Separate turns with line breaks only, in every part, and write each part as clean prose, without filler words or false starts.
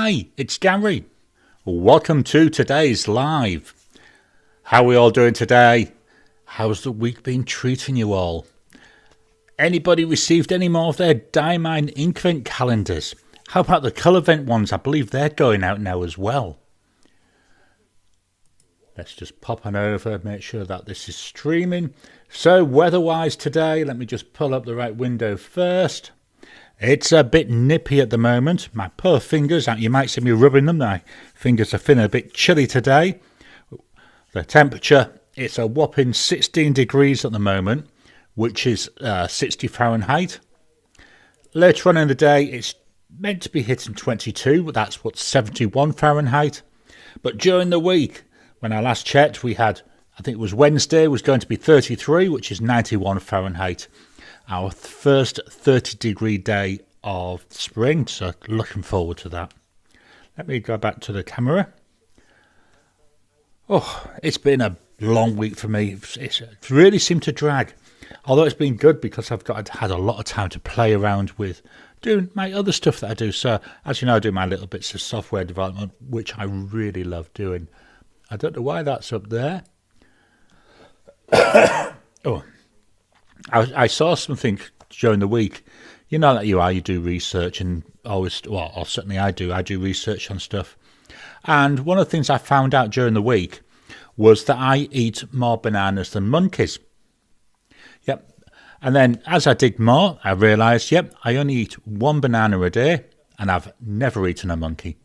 Hi, it's Garry. Welcome to today's live. How are we all doing today? How's the week been treating you all? Anybody received any more of their Diamine Inkvent calendars? How about the Colourvent ones? I believe they're going out now as well. Let's just pop on over, make sure that this is streaming. So weather-wise today, let me just pull up the right window first. It's a bit nippy at the moment. My poor fingers, you might see me rubbing them. My fingers are feeling a bit chilly today. The temperature, it's a whopping 16 degrees at the moment, which is 60 Fahrenheit. Later on in the day, it's meant to be hitting 22, but that's what's 71 Fahrenheit. But during the week, when I last checked, we had, I think it was Wednesday, was going to be 33, which is 91 Fahrenheit. Our first 30-degree day of spring, so looking forward to that. Let me go back to the camera. Oh, it's been a long week for me. It's really seemed to drag. Although it's been good because I've had a lot of time to play around with doing my other stuff that I do. So, as you know, I do my little bits of software development, which I really love doing. I don't know why that's up there. Oh, I saw something during the week. You know that you do research and always, well, or certainly I do research on stuff. And one of the things I found out during the week was that I eat more bananas than monkeys. Yep. And then as I dig more, I realised, yep, I only eat one banana a day and I've never eaten a monkey.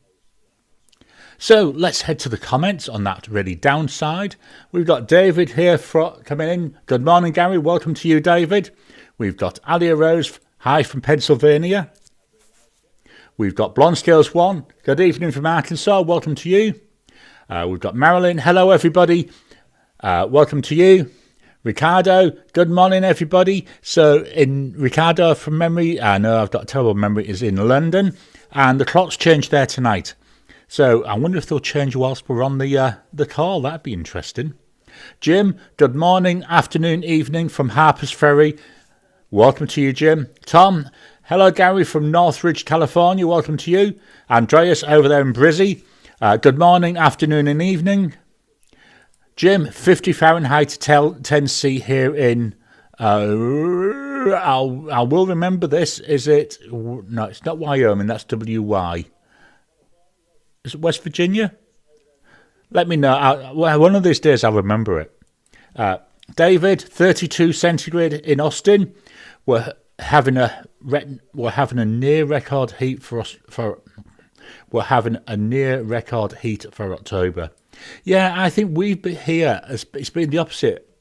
So let's head to the comments on that really downside. We've got David here coming in. Good morning, Garry. Welcome to you, David. We've got Alia Rose. Hi from Pennsylvania. We've got Blonde Scales 1. Good evening from Arkansas. Welcome to you. We've got Marilyn. Hello, everybody. Welcome to you. Ricardo. Good morning, everybody. So in Ricardo, from memory, I know I've got a terrible memory, is in London. And the clock's changed there tonight. So I wonder if they'll change whilst we're on the call. That'd be interesting. Jim, good morning, afternoon, evening from Harper's Ferry. Welcome to you, Jim. Tom, hello, Garry from Northridge, California. Welcome to you. Andreas over there in Brizzy. Good morning, afternoon and evening. Jim, 50 Fahrenheit to 10C here in... I will remember this. Is it... No, it's not Wyoming. That's WY. Is it West Virginia? Let me know. One of these days I'll remember it. David, 32 centigrade in Austin. We're having a near record heat for October. Yeah, I think we've been here. It's been the opposite.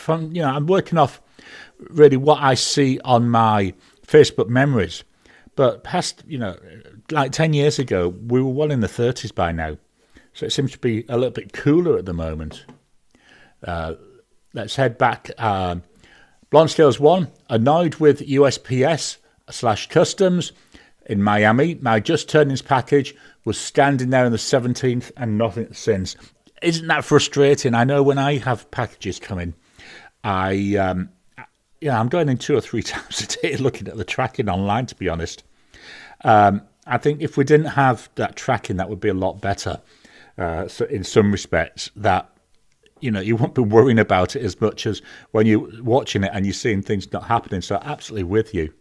I'm working off really what I see on my Facebook memories. But past, like 10 years ago, we were well in the 30s by now. So it seems to be a little bit cooler at the moment. Let's head back. Blonde Scales 1, annoyed with USPS/Customs in Miami. My just turnings package was standing there on the 17th and nothing since. Isn't that frustrating? I know when I have packages coming, I'm going in 2 or 3 times a day looking at the tracking online, to be honest. I think if we didn't have that tracking, that would be a lot better. So in some respects, that you won't be worrying about it as much as when you're watching it and you're seeing things not happening. So absolutely with you.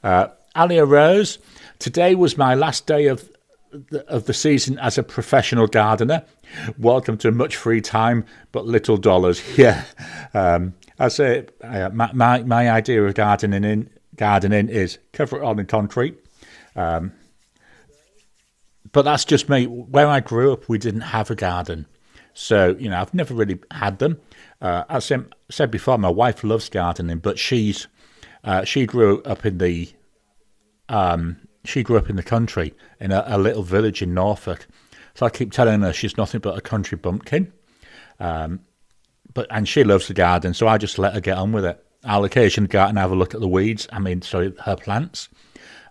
Alia Rose, today was my last day of the season as a professional gardener. Welcome to much free time, but little dollars. Yeah. I say my idea of gardening is cover it all in concrete. But that's just me. Where I grew up, we didn't have a garden. So, I've never really had them. As I said before, my wife loves gardening, but she grew up in the country in a little village in Norfolk. So I keep telling her she's nothing but a country bumpkin. And she loves the garden, so I just let her get on with it. I'll occasionally go out and have a look at the weeds. Her plants.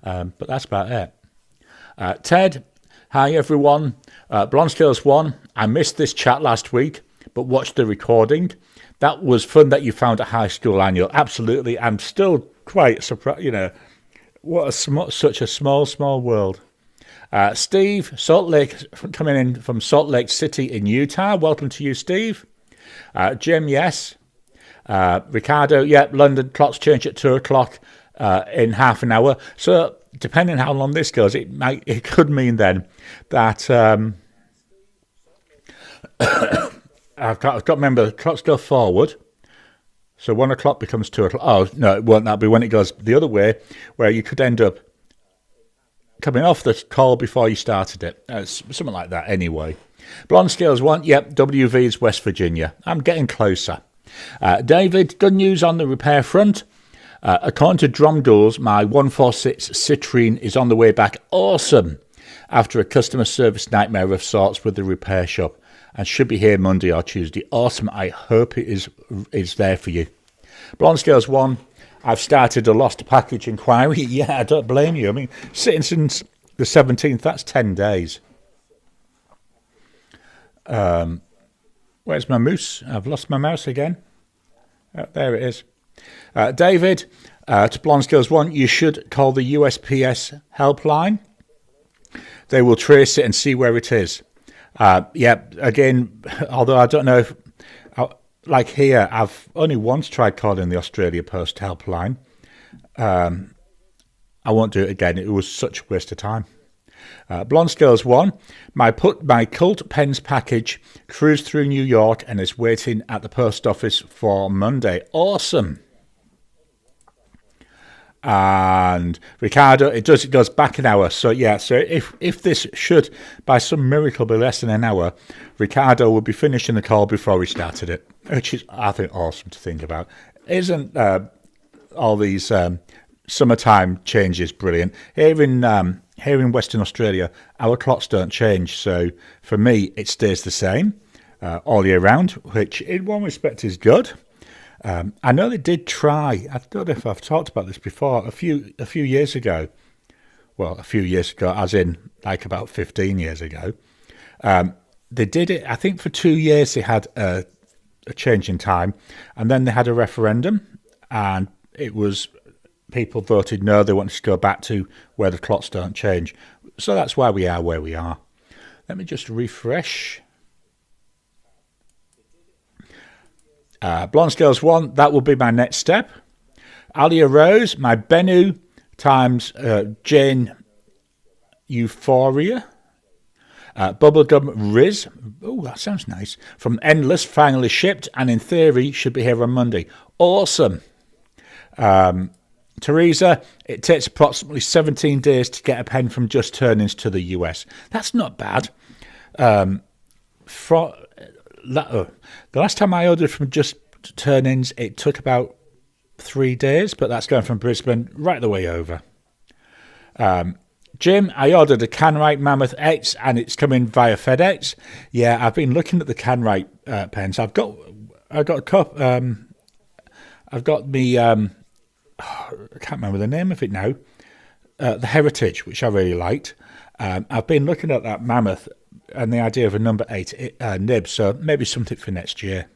But that's about it. Ted, hi everyone. Blonde Scales 1, I missed this chat last week, but watched the recording. That was fun that you found a high school annual. Absolutely. I'm still quite surprised, what such a small world. Steve, Salt Lake, coming in from Salt Lake City in Utah. Welcome to you, Steve. Jim, yes. Ricardo, yep, London clocks change at 2 o'clock in half an hour. So depending how long this goes, it could mean then that I've got to remember the clocks go forward. So 1 o'clock becomes 2 o'clock. Oh, no, it won't. That'll be when it goes the other way, where you could end up coming off the call before you started it. Something like that anyway. Blonde Scales 1, yep, WV is West Virginia. I'm getting closer. David, good news on the repair front. According to Dromgoole, my 146 Citroen is on the way back. Awesome. After a customer service nightmare of sorts with the repair shop. And should be here Monday or Tuesday. Awesome. I hope it is there for you. Blonde Scales 1, I've started a lost package inquiry. Yeah, I don't blame you. I mean, sitting since the 17th, that's 10 days. Where's my mouse? I've lost my mouse again. There it is. David, to Blonde Scales 1, you should call the USPS helpline. They will trace it and see where it is. Again, although I don't know if, like here, I've only once tried calling the Australia Post helpline. I won't do it again. It was such a waste of time. Blonde Scales 1, my Cult Pens package cruised through New York and is waiting at the post office for Monday. Awesome. And Ricardo, it goes back an hour. So yeah, so if this should by some miracle be less than an hour, Ricardo will be finishing the call before we started it, which is, I think, awesome to think about. Isn't all these summertime changes brilliant? Here in Western Australia, our clocks don't change, so for me it stays the same all year round, which in one respect is good. I know they did try. I don't know if I've talked about this before. A few years ago, well, a few years ago, as in like about 15 years ago, they did it. I think for 2 years they had a change in time, and then they had a referendum, and it was people voted no. They wanted to go back to where the clocks don't change. So that's why we are where we are. Let me just refresh. Blonde Scales 1, that will be my next step. Alia Rose, my Bennu times Jane Euphoria. Bubblegum Riz, oh, that sounds nice. From Endless, finally shipped, and in theory should be here on Monday. Awesome. Teresa, it takes approximately 17 days to get a pen from Just Turnings to the US. That's not bad. The last time I ordered from Just Turnings, it took about 3 days, but that's going from Brisbane right the way over. Jim, I ordered a Canwright Mammoth X, and it's coming via FedEx. Yeah, I've been looking at the Canwright pens. I've got a cup. I've got me. I can't remember the name of it now. The Heritage, which I really liked. I've been looking at that Mammoth and the idea of a number 8 nib, so maybe something for next year.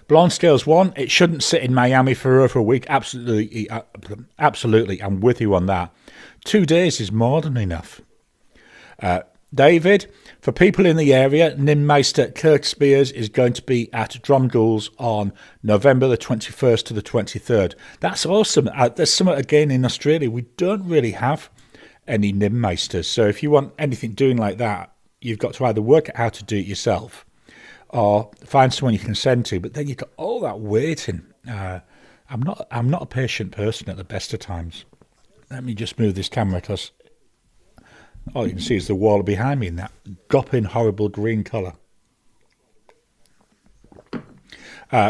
Blonde Scales 1, it shouldn't sit in Miami for over a week. Absolutely, I'm with you on that. 2 days is more than enough. David, for people in the area, Nimmeister Kirk Spears is going to be at Dromgoole's on November the 21st to the 23rd. That's awesome. There's something again in Australia. We don't really have any Nimmeisters. So if you want anything doing like that, you've got to either work out how to do it yourself or find someone you can send to. But then you've got all that waiting. I'm not a patient person at the best of times. Let me just move this camera because all you can see is the wall behind me in that gopping horrible green colour.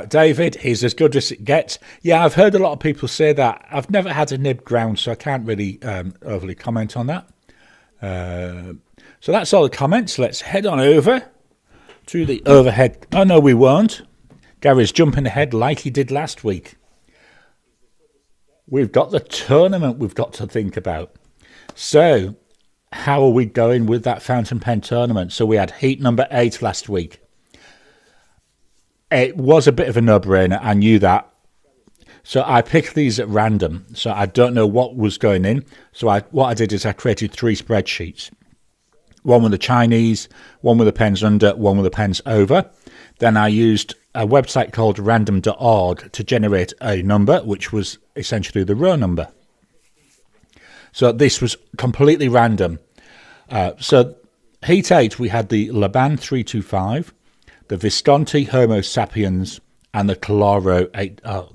David, he's as good as it gets. Yeah, I've heard a lot of people say that. I've never had a nib ground, so I can't really overly comment on that. So that's all the comments. Let's head on over to the overhead. Oh, no, we won't. Gary's jumping ahead like he did last week. We've got the tournament we've got to think about. So, how are we going with that fountain pen tournament? So we had heat number 8 last week. It was a bit of a no-brainer. I knew that. So I picked these at random, so I don't know what was going in. So what I did is I created 3 spreadsheets. One with the Chinese, one with the pens under, one with the pens over. Then I used a website called random.org to generate a number, which was essentially the row number. So this was completely random. So Heat 8, we had the Laban 325, the Visconti Homo sapiens, and the Calaro,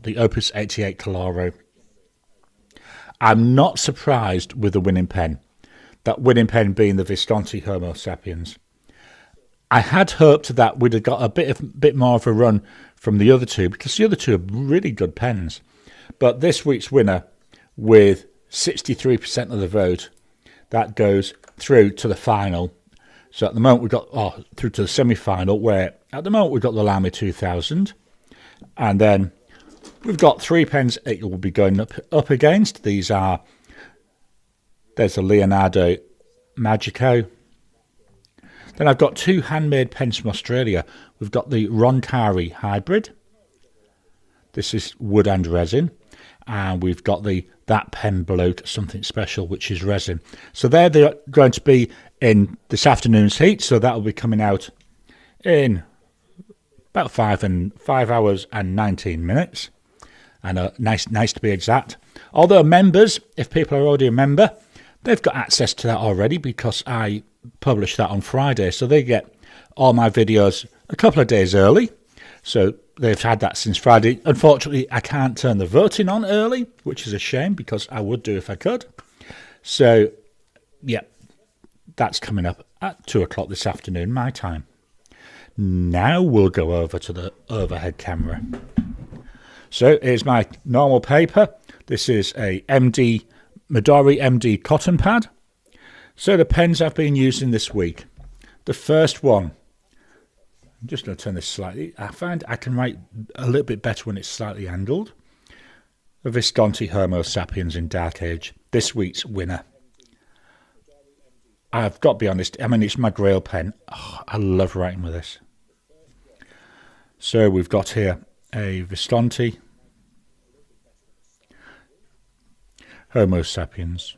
the Opus 88 Calaro. I'm not surprised with the winning pen, that winning pen being the Visconti Homo sapiens. I had hoped that we'd have got a bit more of a run from the other two, because the other two are really good pens. But this week's winner, with 63% of the vote, that goes through to the final. So at the moment we've got through to the semi-final, where at the moment we've got the Lamy 2000, and then we've got 3 pens it will be going up against. There's a Leonardo Magico. Then I've got 2 handmade pens from Australia. We've got the Roncari Hybrid. This is wood and resin. And we've got that pen bloat something special, which is resin. So they're going to be in this afternoon's heat. So that will be coming out in about 5 hours and 19 minutes. And nice to be exact. Although members, if people are already a member, they've got access to that already, because I publish that on Friday. So they get all my videos a couple of days early. So they've had that since Friday. Unfortunately, I can't turn the voting on early, which is a shame, because I would do if I could. So, yeah, that's coming up at 2 o'clock this afternoon, my time. Now we'll go over to the overhead camera. So here's my normal paper. This is a Midori MD cotton pad. So the pens I've been using this week. The first one, I'm just going to turn this slightly. I find I can write a little bit better when it's slightly angled. The Visconti Homo sapiens in Dark Age, this week's winner. I've got to be honest, I mean, it's my grail pen. Oh, I love writing with this. So we've got here a Visconti Homo sapiens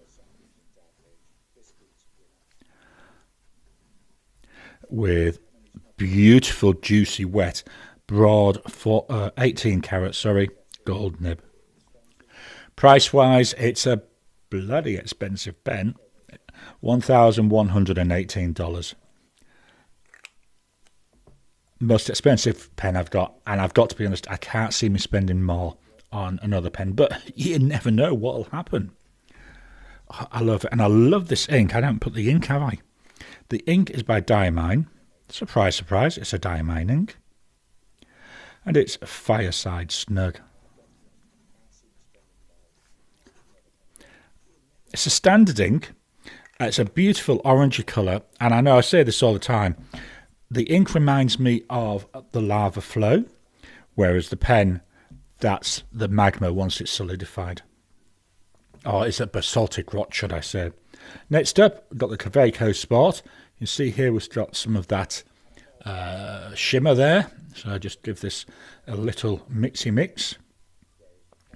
with beautiful, juicy, wet, broad, 18 carat, gold nib. Price-wise, it's a bloody expensive pen, $1,118. Most expensive pen I've got, and I've got to be honest, I can't see me spending more on another pen, but you never know what will happen. I love it, and I love this ink. I don't put the ink, have I? The ink is by Diamine. Surprise, surprise, it's a Diamine ink. And it's Fireside Snug. It's a standard ink. It's a beautiful orangey colour, and I know I say this all the time. The ink reminds me of the lava flow, whereas the pen, that's the magma once it's solidified. Or it's a basaltic rock, should I say. Next up, we've got the Kaweco Sport. You see here we've got some of that shimmer there. So I just give this a little mixy mix.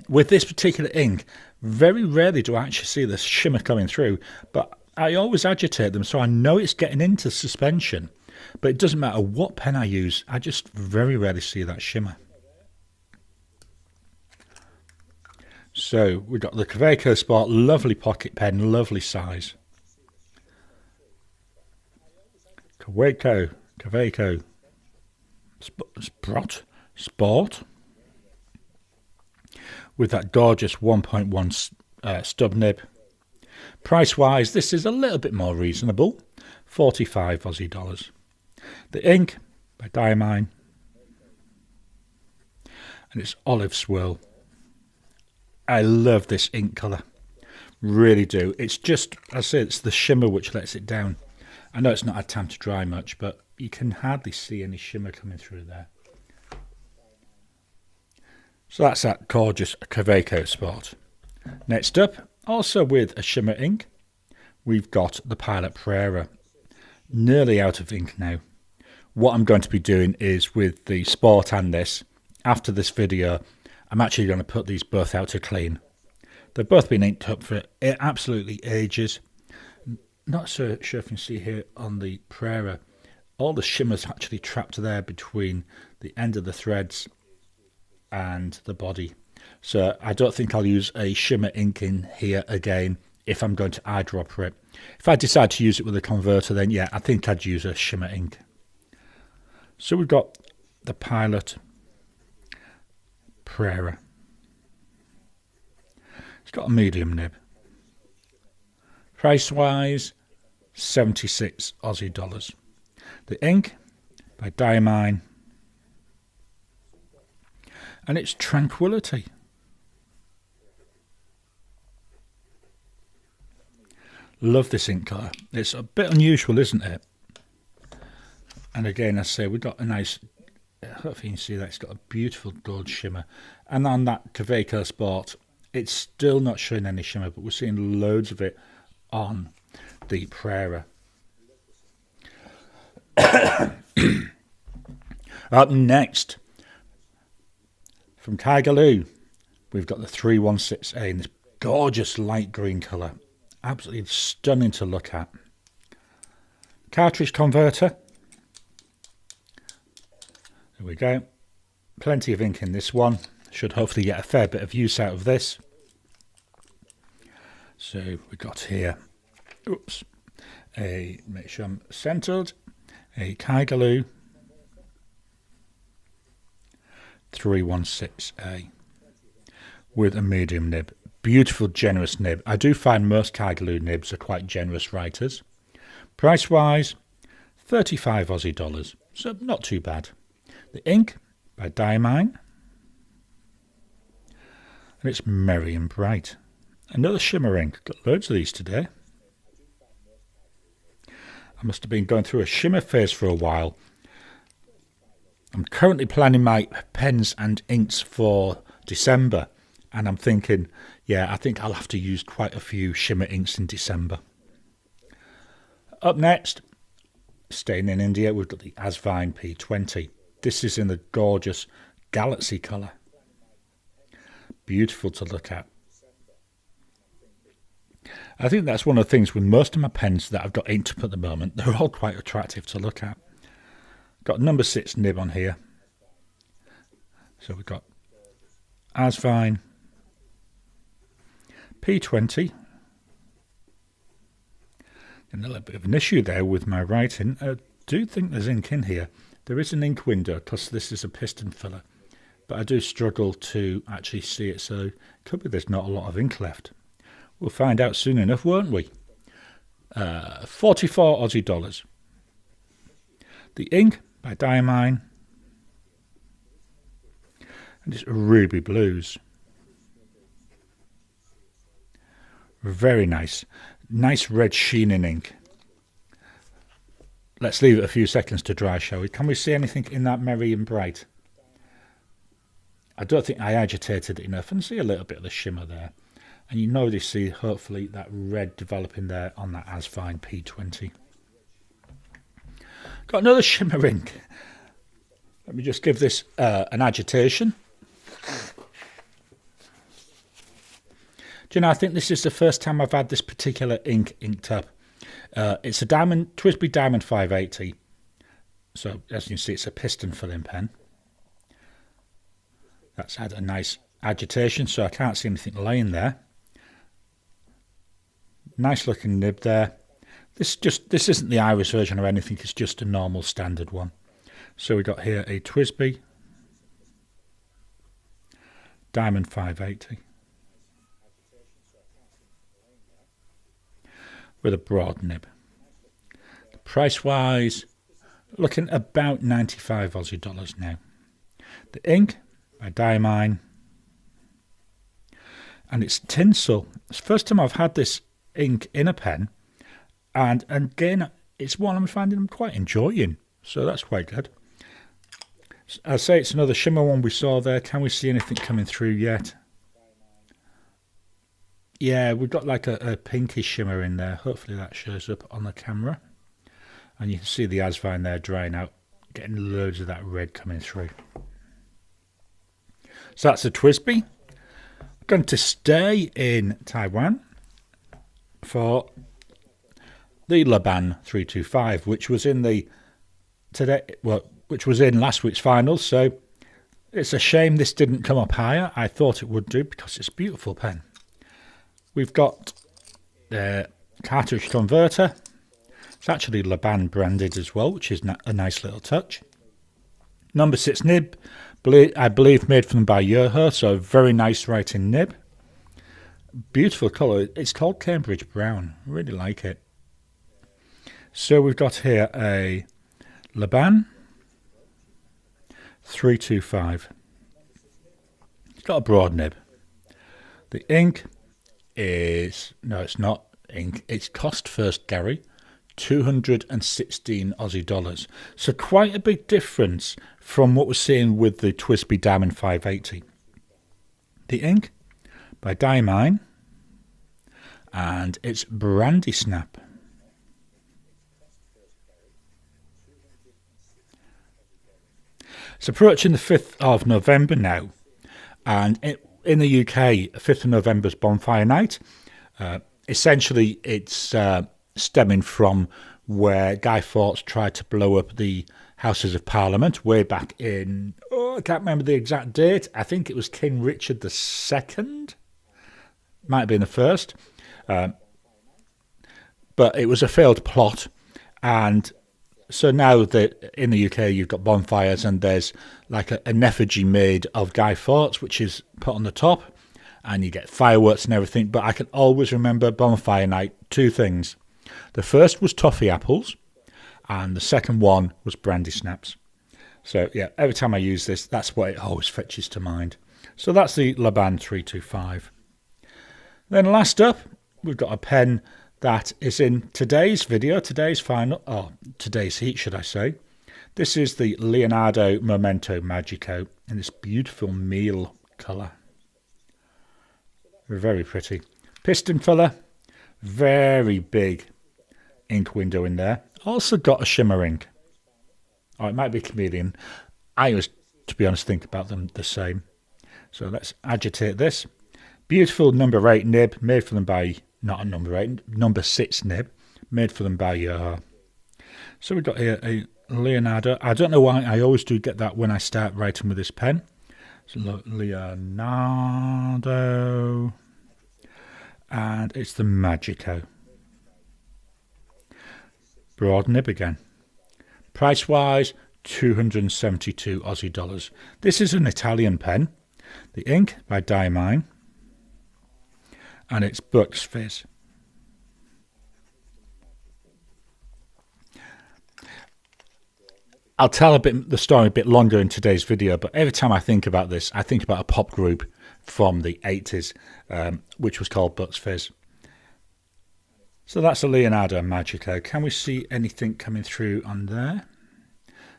With this particular ink, very rarely do I actually see the shimmer coming through, but I always agitate them so I know it's getting into suspension. But it doesn't matter what pen I use, I just very rarely see that shimmer. So we've got the Kaweco Sport, lovely pocket pen, lovely size. Kaweco Sport with that gorgeous 1.1 stub nib. Price wise, this is a little bit more reasonable, 45 Aussie dollars. The ink by Diamine, and it's olive swirl. I love this ink colour, really do. It's just, I say, it's the shimmer which lets it down. I know it's not had time to dry much, but you can hardly see any shimmer coming through there. So that's that gorgeous Kaweco Sport. Next up, also with a shimmer ink, we've got the Pilot Prera. Nearly out of ink now. What I'm going to be doing is with the Sport and this, after this video, I'm actually going to put these both out to clean. They've both been inked up for absolutely ages. Not so sure if you can see here on the Prera, all the shimmer's actually trapped there between the end of the threads and the body. So I don't think I'll use a shimmer ink in here again if I'm going to eyedropper it. If I decide to use it with a converter, then yeah, I think I'd use a shimmer ink. So we've got the Pilot Prera. It's got a medium nib. Price wise, 76 Aussie dollars. The ink by Diamine, and it's Tranquility. Love this ink colour. It's a bit unusual, isn't it? And again, I say we've got a nice, hopefully you can see that it's got a beautiful gold shimmer. And on that Kaweco Sport, it's still not showing any shimmer, but we're seeing loads of it on the Prera. Up next, from Tigerloo, we've got the 316A in this gorgeous light green colour. Absolutely stunning to look at. Cartridge converter. There we go. Plenty of ink in this one. Should hopefully get a fair bit of use out of this. So we've got here, make sure I'm centered, a Tigerloo 316A with a medium nib. Beautiful, generous nib. I do find most Tigerloo nibs are quite generous writers. Price wise, 35 Aussie dollars, so not too bad. The ink by Diamine, and it's merry and bright. Another shimmer ink. Got loads of these today. I must have been going through a shimmer phase for a while. I'm currently planning my pens and inks for December, and I'm thinking, yeah, I think I'll have to use quite a few shimmer inks in December. Up next, staying in India, we've got the Asvine P20. This is in the gorgeous Galaxy colour. Beautiful to look at. I think that's one of the things with most of my pens that I've got inked up at the moment. They're all quite attractive to look at. Got number 6 nib on here. So we've got Asvine P20. And a little bit of an issue there with my writing. I do think there's ink in here. There is an ink window because this is a piston filler. But I do struggle to actually see it, so it could be there's not a lot of ink left. We'll find out soon enough, won't we? 44 Aussie dollars. The ink by Diamine, and it's Ruby Blues. Very nice. Nice red sheen in ink. Let's leave it a few seconds to dry, shall we? Can we see anything in that merry and bright? I don't think I agitated it enough, and see a little bit of the shimmer there. And you already see, hopefully, that red developing there on that Asvine P20. Got another shimmer ink. Let me just give this an agitation. Do you know, I think this is the first time I've had this particular ink inked up. It's a TWSBI Diamond 580. So, as you can see, it's a piston filling pen. That's had a nice agitation, so I can't see anything laying there. Nice looking nib there. This isn't the iris version or anything, it's just a normal standard one. So we got here a TWSBI Diamond 580 with a broad nib. Price wise, looking about 95 Aussie dollars now. The ink by Diamine, and it's tinsel. It's the first time I've had this ink in a pen, and again it's one I'm finding I'm quite enjoying, so that's quite good. I say it's another shimmer one we saw there. Can we see anything coming through yet? Yeah, we've got like a pinkish shimmer in there. Hopefully that shows up on the camera, and you can see the Asvine there drying out, getting loads of that red coming through. So that's a TWSBI. Going to stay in Taiwan for the Laban 325, which was in which was in last week's finals. So it's a shame this didn't come up higher. I thought it would do because it's a beautiful pen. We've got the cartridge converter. It's actually Laban branded as well, which is a nice little touch. Number 6 nib, I believe made from by Yoho, so a very nice writing nib. Beautiful colour. It's called Cambridge Brown. I really like it. So we've got here a Laban 325. It's got a broad nib. The ink is, no, it's not ink. It's cost first Garry, 216 Aussie dollars. So quite a big difference from what we're seeing with the TWSBI Diamond 580. The ink by Diamine, and it's Brandy Snap. It's approaching the 5th of November now, and in the UK, 5th of November is Bonfire Night. Essentially, it's stemming from where Guy Fawkes tried to blow up the Houses of Parliament way back in, I can't remember the exact date. I think it was King Richard II. Might have been the first. But it was a failed plot. And so now that in the UK you've got bonfires and there's like an effigy made of Guy Fawkes, which is put on the top. And you get fireworks and everything. But I can always remember Bonfire Night, 2 things. The first was toffee apples, and the second one was brandy snaps. So yeah, every time I use this, that's what it always fetches to mind. So that's the Laban 325. Then last up, we've got a pen that is in today's video, today's heat, should I say. This is the Leonardo Momento Magico in this beautiful meal colour. Very pretty. Piston filler, very big ink window in there. Also got a shimmer ink. Oh, it might be chameleon. I always, to be honest, think about them the same. So let's agitate this. Beautiful number 8 nib, made for them by, not a number 8, number 6 nib, made for them by Yoho. So we've got here a Leonardo. I don't know why I always do get that when I start writing with this pen. So Leonardo, and it's the Magico. Broad nib again. Price wise, 272 Aussie dollars. This is an Italian pen. The ink by Diamine, and it's Bucks Fizz. I'll tell the story a bit longer in today's video, but every time I think about this, I think about a pop group from the 80s, which was called Bucks Fizz. So that's a Leonardo Magico. Can we see anything coming through on there?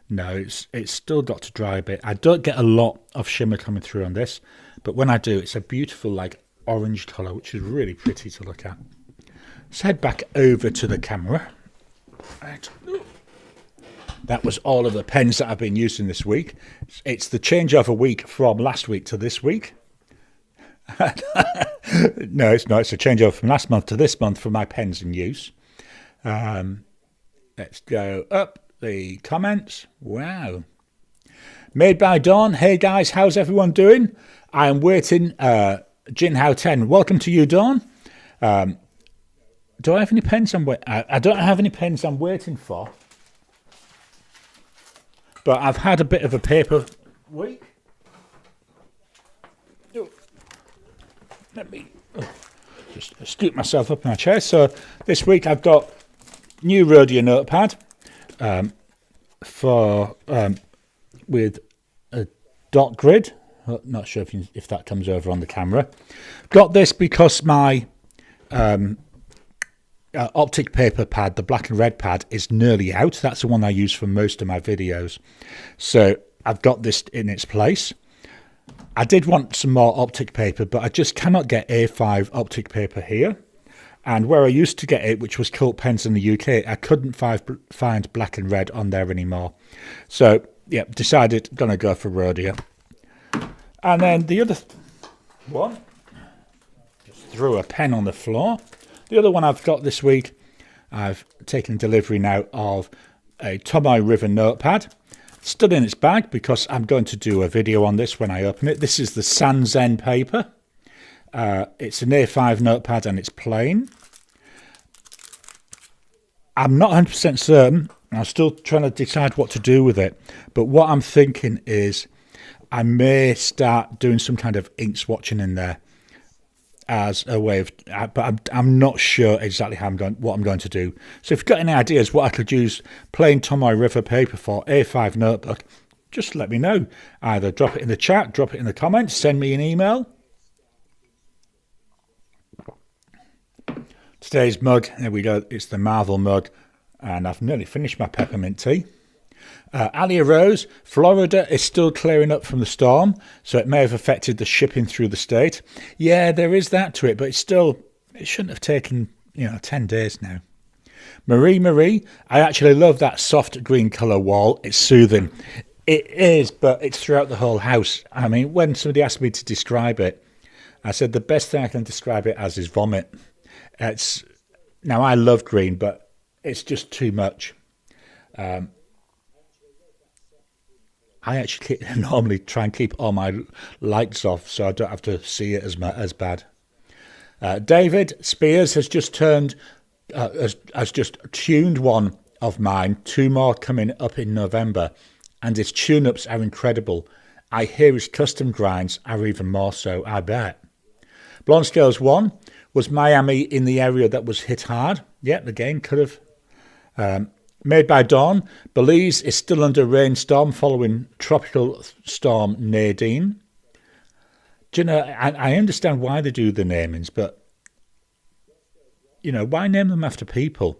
No, it's still got to dry a bit. I don't get a lot of shimmer coming through on this, but when I do, it's a beautiful like orange colour, which is really pretty to look at. Let's head back over to the camera. Right. That was all of the pens that I've been using this week. It's the changeover week from last week to this week. No, it's not. It's a changeover from last month to this month for my pens in use. Let's go up the comments. Wow. Made by Dawn. Hey guys, how's everyone doing? I am waiting. Jinhao 10. Welcome to you, Dawn. Do I have any pens I don't have any pens I'm waiting for. But I've had a bit of a paper week. Let me just scoop myself up in my chair. So this week I've got new Rhodia notepad with a dot grid. Not sure if that comes over on the camera. Got this because my optic paper pad, the black and red pad, is nearly out. That's the one I use for most of my videos. So I've got this in its place. I did want some more optic paper, but I just cannot get A5 optic paper here. And where I used to get it, which was Cult Pens in the UK, I couldn't find black and red on there anymore. So, yeah, decided going to go for Rhodia. And then the other one, just threw a pen on the floor. The other one I've got this week, I've taken delivery now of a Tomoe River notepad. Still in its bag because I'm going to do a video on this when I open it. This is the Sanzen paper. It's an A5 notepad and it's plain. I'm not 100% certain. I'm still trying to decide what to do with it. But what I'm thinking is I may start doing some kind of ink swatching in there as a way of, but I'm not sure exactly what I'm going to do. So if you've got any ideas what I could use plain Tomoe River paper for, A5 notebook, just let me know. Either drop it in the chat, drop it in the comments, send me an email. Today's mug, there we go, it's the Marvel mug, and I've nearly finished my peppermint tea. Alia Rose, Florida is still clearing up from the storm, so it may have affected the shipping through the state. Yeah, there is that to it, but it shouldn't have taken, 10 days now. Marie, I actually love that soft green colour wall. It's soothing. It is, but it's throughout the whole house. I mean, when somebody asked me to describe it, I said the best thing I can describe it as is vomit. Now I love green, but it's just too much. I actually normally try and keep all my lights off so I don't have to see it as bad. David Spears has just tuned one of mine. 2 more coming up in November, and his tune-ups are incredible. I hear his custom grinds are even more so, I bet. Blonde Scales 1 was Miami in the area that was hit hard. Yep, again, could have. Made by Dawn, Belize is still under rainstorm following tropical storm Nadine. Do you know, I understand why they do the namings, but, why name them after people?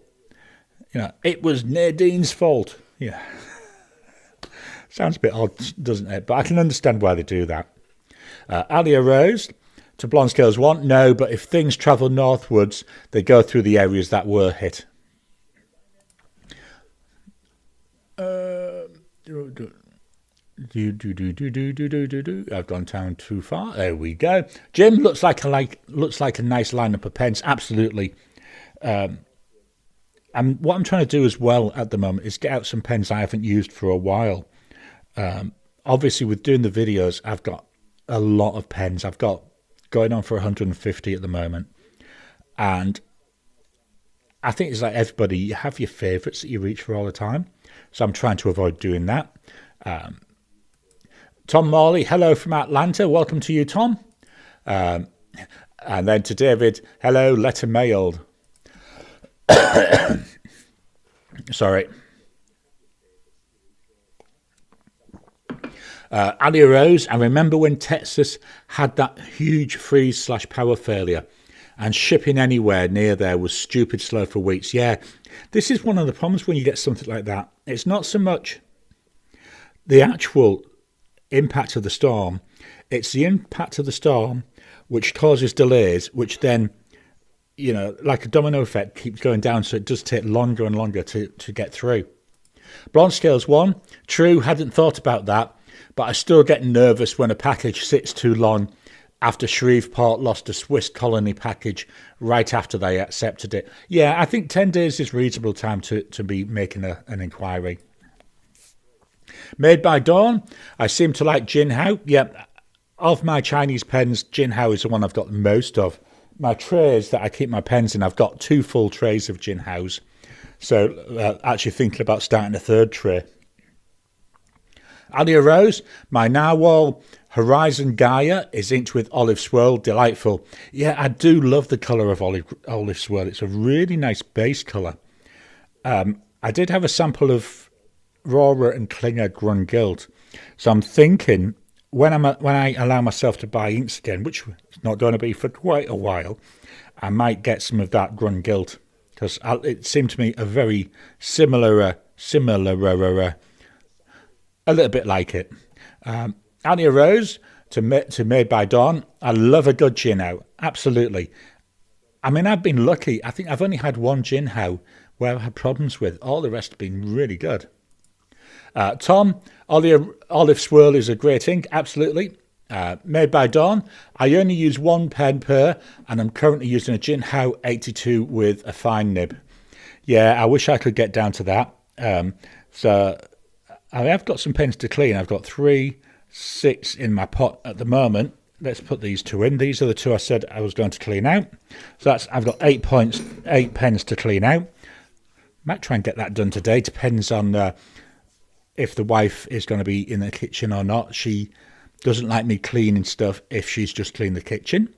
It was Nadine's fault. Yeah. Sounds a bit odd, doesn't it? But I can understand why they do that. Alia Rose, to Blonde Scales 1, no, but if things travel northwards, they go through the areas that were hit. I've gone down too far. There we go. Jim looks like a nice lineup of pens. Absolutely. And what I'm trying to do as well at the moment is get out some pens I haven't used for a while. Obviously, with doing the videos, I've got a lot of pens. I've got going on for 150 at the moment, and I think it's like everybody, you have your favourites that you reach for all the time. So I'm trying to avoid doing that. Tom Morley, hello from Atlanta. Welcome to you, Tom. And then to David, hello, letter mailed. Sorry. Alia Rose, I remember when Texas had that huge freeze/power failure, and shipping anywhere near there was stupid slow for weeks. Yeah, this is one of the problems when you get something like that. It's not so much the actual impact of the storm, it's the impact of the storm which causes delays, which then, like a domino effect, keeps going down, so it does take longer and longer to get through. Blonde Scales 1, true, hadn't thought about that, but I still get nervous when a package sits too long after Shreveport lost a Swiss colony package right after they accepted it. Yeah, I think 10 days is reasonable time to be making an inquiry. Made by Dawn, I seem to like Jin Hao. Yeah, of my Chinese pens, Jin Hao is the one I've got the most of. My trays that I keep my pens in, I've got 2 full trays of Jin Haos. So actually thinking about starting a 3rd tray. Alia Rose, my Narwhal Horizon Gaia is inked with Olive Swirl. Delightful. Yeah, I do love the colour of Olive Swirl. It's a really nice base colour. I did have a sample of Rora and Klinger Grungild. So I'm thinking when I allow myself to buy inks again, which is not going to be for quite a while, I might get some of that Grungild, because it seemed to me a very similar, a little bit like it. Alia Rose to Made by Dawn. I love a good Jin Hao. Absolutely. I mean, I've been lucky. I think I've only had one Jin Hao where I've had problems with. All the rest have been really good. Tom, Olive Swirl is a great ink. Absolutely. Made by Dawn. I only use one pen per, and I'm currently using a Jinhao 82 with a fine nib. Yeah, I wish I could get down to that. So I have got some pens to clean. I've got 3, 6 in my pot at the moment. Let's put these 2 in. These are the 2 I said I was going to clean out. So I've got 8 pens to clean out. Might try and get that done today. Depends on if the wife is going to be in the kitchen or not. She doesn't like me cleaning stuff if she's just cleaned the kitchen,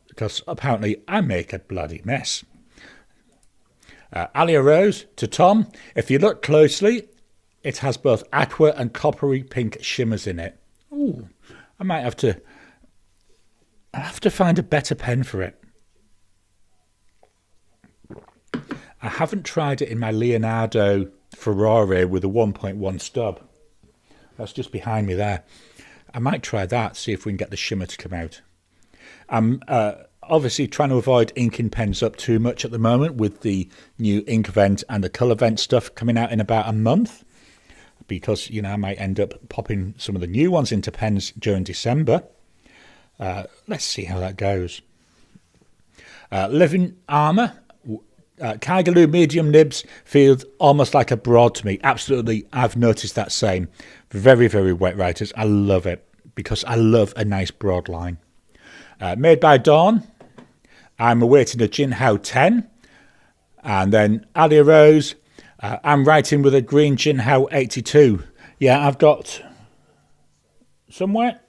because apparently I make a bloody mess. Alia Rose to Tom. If you look closely, it has both aqua and coppery pink shimmers in it. Ooh, I might have to find a better pen for it. I haven't tried it in my Leonardo Ferrari with a 1.1 stub. That's just behind me there. I might try that, see if we can get the shimmer to come out. I'm obviously trying to avoid inking pens up too much at the moment with the new ink vent and the colour vent stuff coming out in about a month, because, you know, I might end up popping some of the new ones into pens during December. Let's see how that goes. Living Armour. Kaigaloo medium nibs feels almost like a broad to me. Absolutely, I've noticed that same. Very, very wet writers. I love it because I love a nice broad line. Made by Dawn. I'm awaiting a Jinhao 10. And then Alia Rose. I'm writing with a green Jinhao 82. Yeah, I've got somewhere.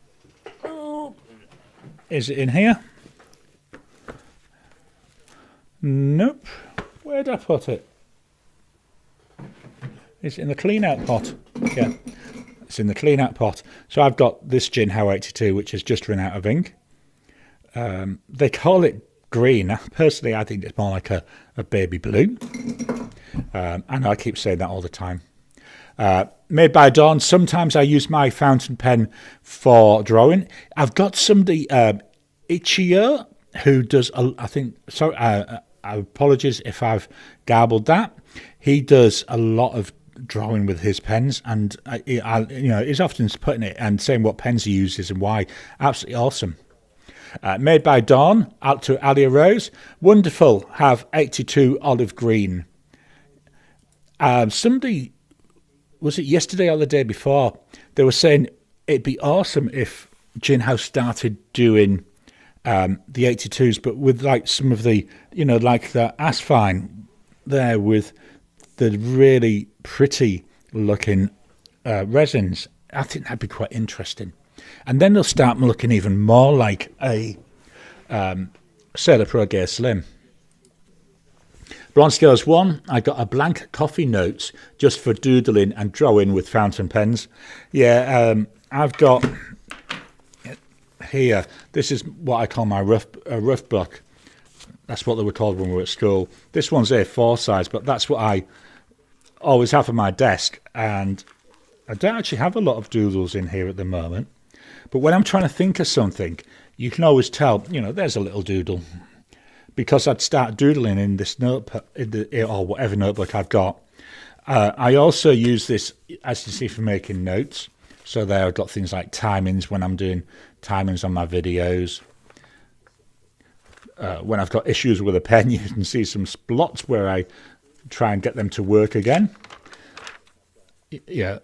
Is it in here? Nope. Where did I put it? Is it in the clean out pot? Yeah, it's in the clean out pot. So I've got this Jinhao 82, which has just run out of ink. They call it green. Personally, I think it's more like a baby blue. And I keep saying that all the time. Made by Dawn. Sometimes I use my fountain pen for drawing. I've got somebody, Ichio, who does, I think, sorry, apologies if I've garbled that. He does a lot of drawing with his pens, and he's often putting it and saying what pens he uses and why. Absolutely awesome. Made by Dawn, out to Alia Rose. Wonderful. Have 82 olive green. Somebody, was it yesterday or the day before, they were saying it'd be awesome if Jinhao started doing the 82s, but with like some of the, like the Asfine there with the really pretty looking resins. I think that'd be quite interesting. And then they'll start looking even more like a Sailor Pro Gear Slim. Bronze Scales 1, I got a blank coffee notes just for doodling and drawing with fountain pens. Yeah, I've got here, this is what I call my rough book. That's what they were called when we were at school. This one's A4 size, but that's what I always have on my desk. And I don't actually have a lot of doodles in here at the moment. But when I'm trying to think of something, you can always tell, there's a little doodle. Because I'd start doodling in this notebook, or whatever notebook I've got. I also use this, as you see, for making notes. So there I've got things like timings when I'm doing timings on my videos. When I've got issues with a pen, you can see some splots where I try and get them to work again. Yeah,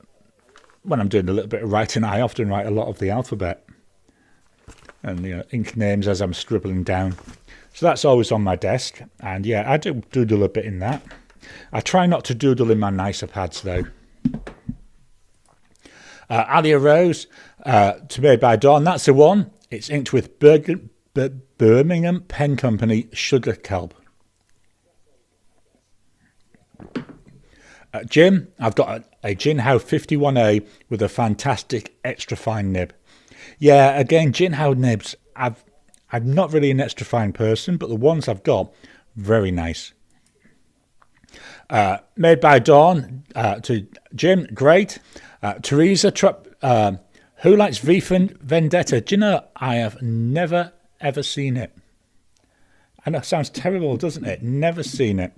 when I'm doing a little bit of writing, I often write a lot of the alphabet. And, ink names as I'm scribbling down. So that's always on my desk. And yeah, I do doodle a bit in that. I try not to doodle in my nicer pads though. Alia Rose, to Made by Dawn, that's the one. It's inked with Birmingham Pen Company Sugar Kelp. Jim, I've got a Jinhao 51A with a fantastic extra fine nib. Yeah, again, Jinhao nibs, I'm not really an extra fine person, but the ones I've got, very nice. Made by Dawn, to Jim, great. Teresa, who likes V for Vendetta? Do you know, I have never, ever seen it. I know it sounds terrible, doesn't it? Never seen it.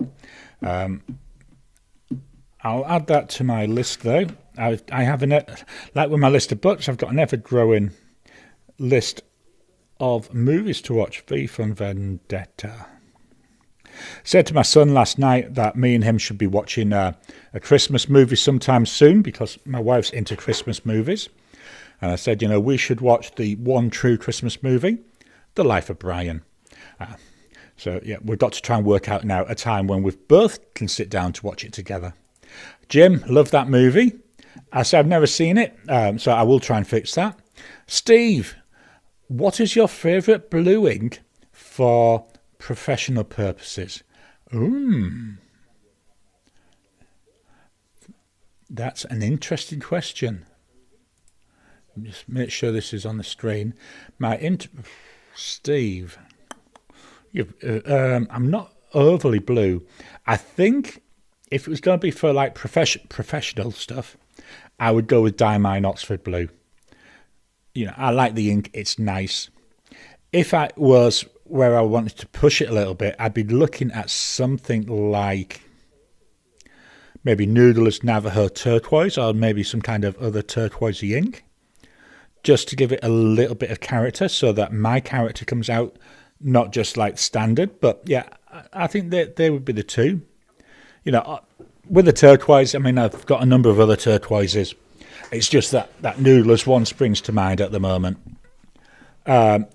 I'll add that to my list, though. I have like with my list of books, I've got an ever-growing list of movies to watch. V for Vendetta. Said to my son last night that me and him should be watching a Christmas movie sometime soon because my wife's into Christmas movies. And I said, we should watch the one true Christmas movie, The Life of Brian. So, yeah, we've got to try and work out now a time when we both can sit down to watch it together. Jim, love that movie. I said I've never seen it, so I will try and fix that. Steve, what is your favourite blue ink for professional purposes? That's an interesting question. Just make sure this is on the screen. Steve, I'm not overly blue. I think if it was going to be for like professional stuff, I would go with Diamine Oxford Blue. I like the ink; it's nice. If I was where I wanted to push it a little bit, I'd be looking at something like maybe Noodler's Navajo Turquoise or maybe some kind of other turquoisey ink, just to give it a little bit of character so that my character comes out not just like standard. But yeah, I think that they would be the two. With the turquoise, I've got a number of other turquoises. It's just that Noodler's one springs to mind at the moment. Where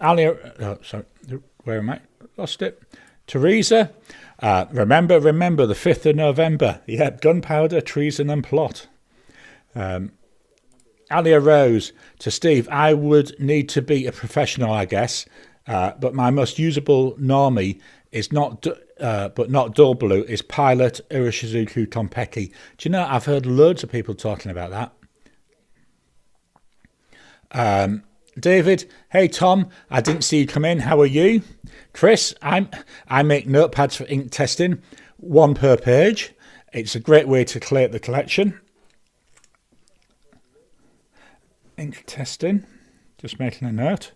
am I? Lost it. Teresa, remember the 5th of November. Yeah, gunpowder, treason and plot. Alia Rose, to Steve, I would need to be a professional, I guess, but my most usable normie is not dull blue, is Pilot Urishizuku Konpeki. Do you know, I've heard loads of people talking about that. David, hey Tom, I didn't see you come in. How are you? Chris, I make notepads for ink testing, 1 per page. It's a great way to collate the collection. Ink testing, just making a note.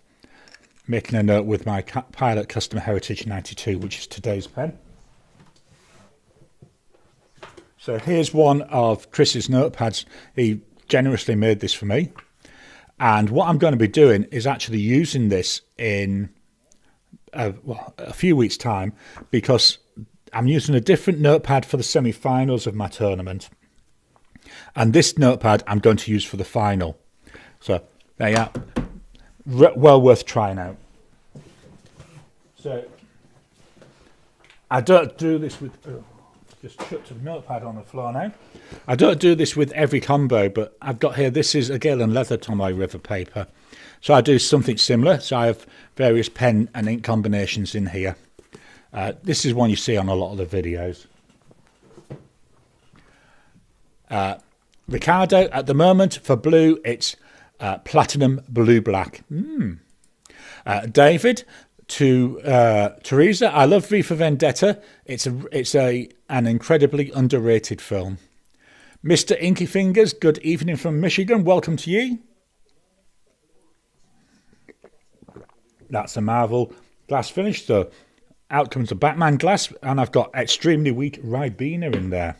Making a note with my Pilot Customer Heritage 92, which is today's pen. So here's one of Chris's notepads. He generously made this for me. And what I'm going to be doing is actually using this in a few weeks' time, because I'm using a different notepad for the semi-finals of my tournament. And this notepad I'm going to use for the final. So there you are. Well worth trying out. So I don't do this with... just chucked a notepad on the floor now. I don't do this with every combo, but I've got here, this is a Galen Leather Tomoe River paper. So I do something similar. So I have various pen and ink combinations in here. This is one you see on a lot of the videos. Ricardo, at the moment, for blue, it's Platinum Blue Black. David, to Teresa, I love V for Vendetta. It's an incredibly underrated film. Mr. Inky Fingers, good evening from Michigan. Welcome to you. That's a Marvel glass finish. So out comes the Batman glass, and I've got extremely weak Ribena in there.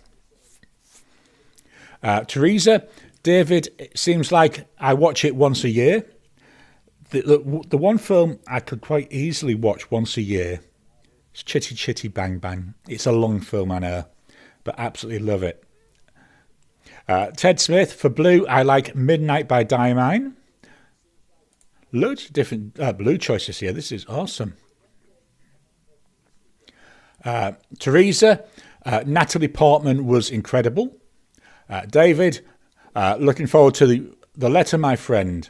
Teresa, David, it seems like I watch it once a year. The one film I could quite easily watch once a year is Chitty Chitty Bang Bang. It's a long film, I know, but absolutely love it. Ted Smith, for blue, I like Midnight by Diamine. Loads of different blue choices here. This is awesome. Teresa, Natalie Portman was incredible. David, looking forward to the letter, my friend.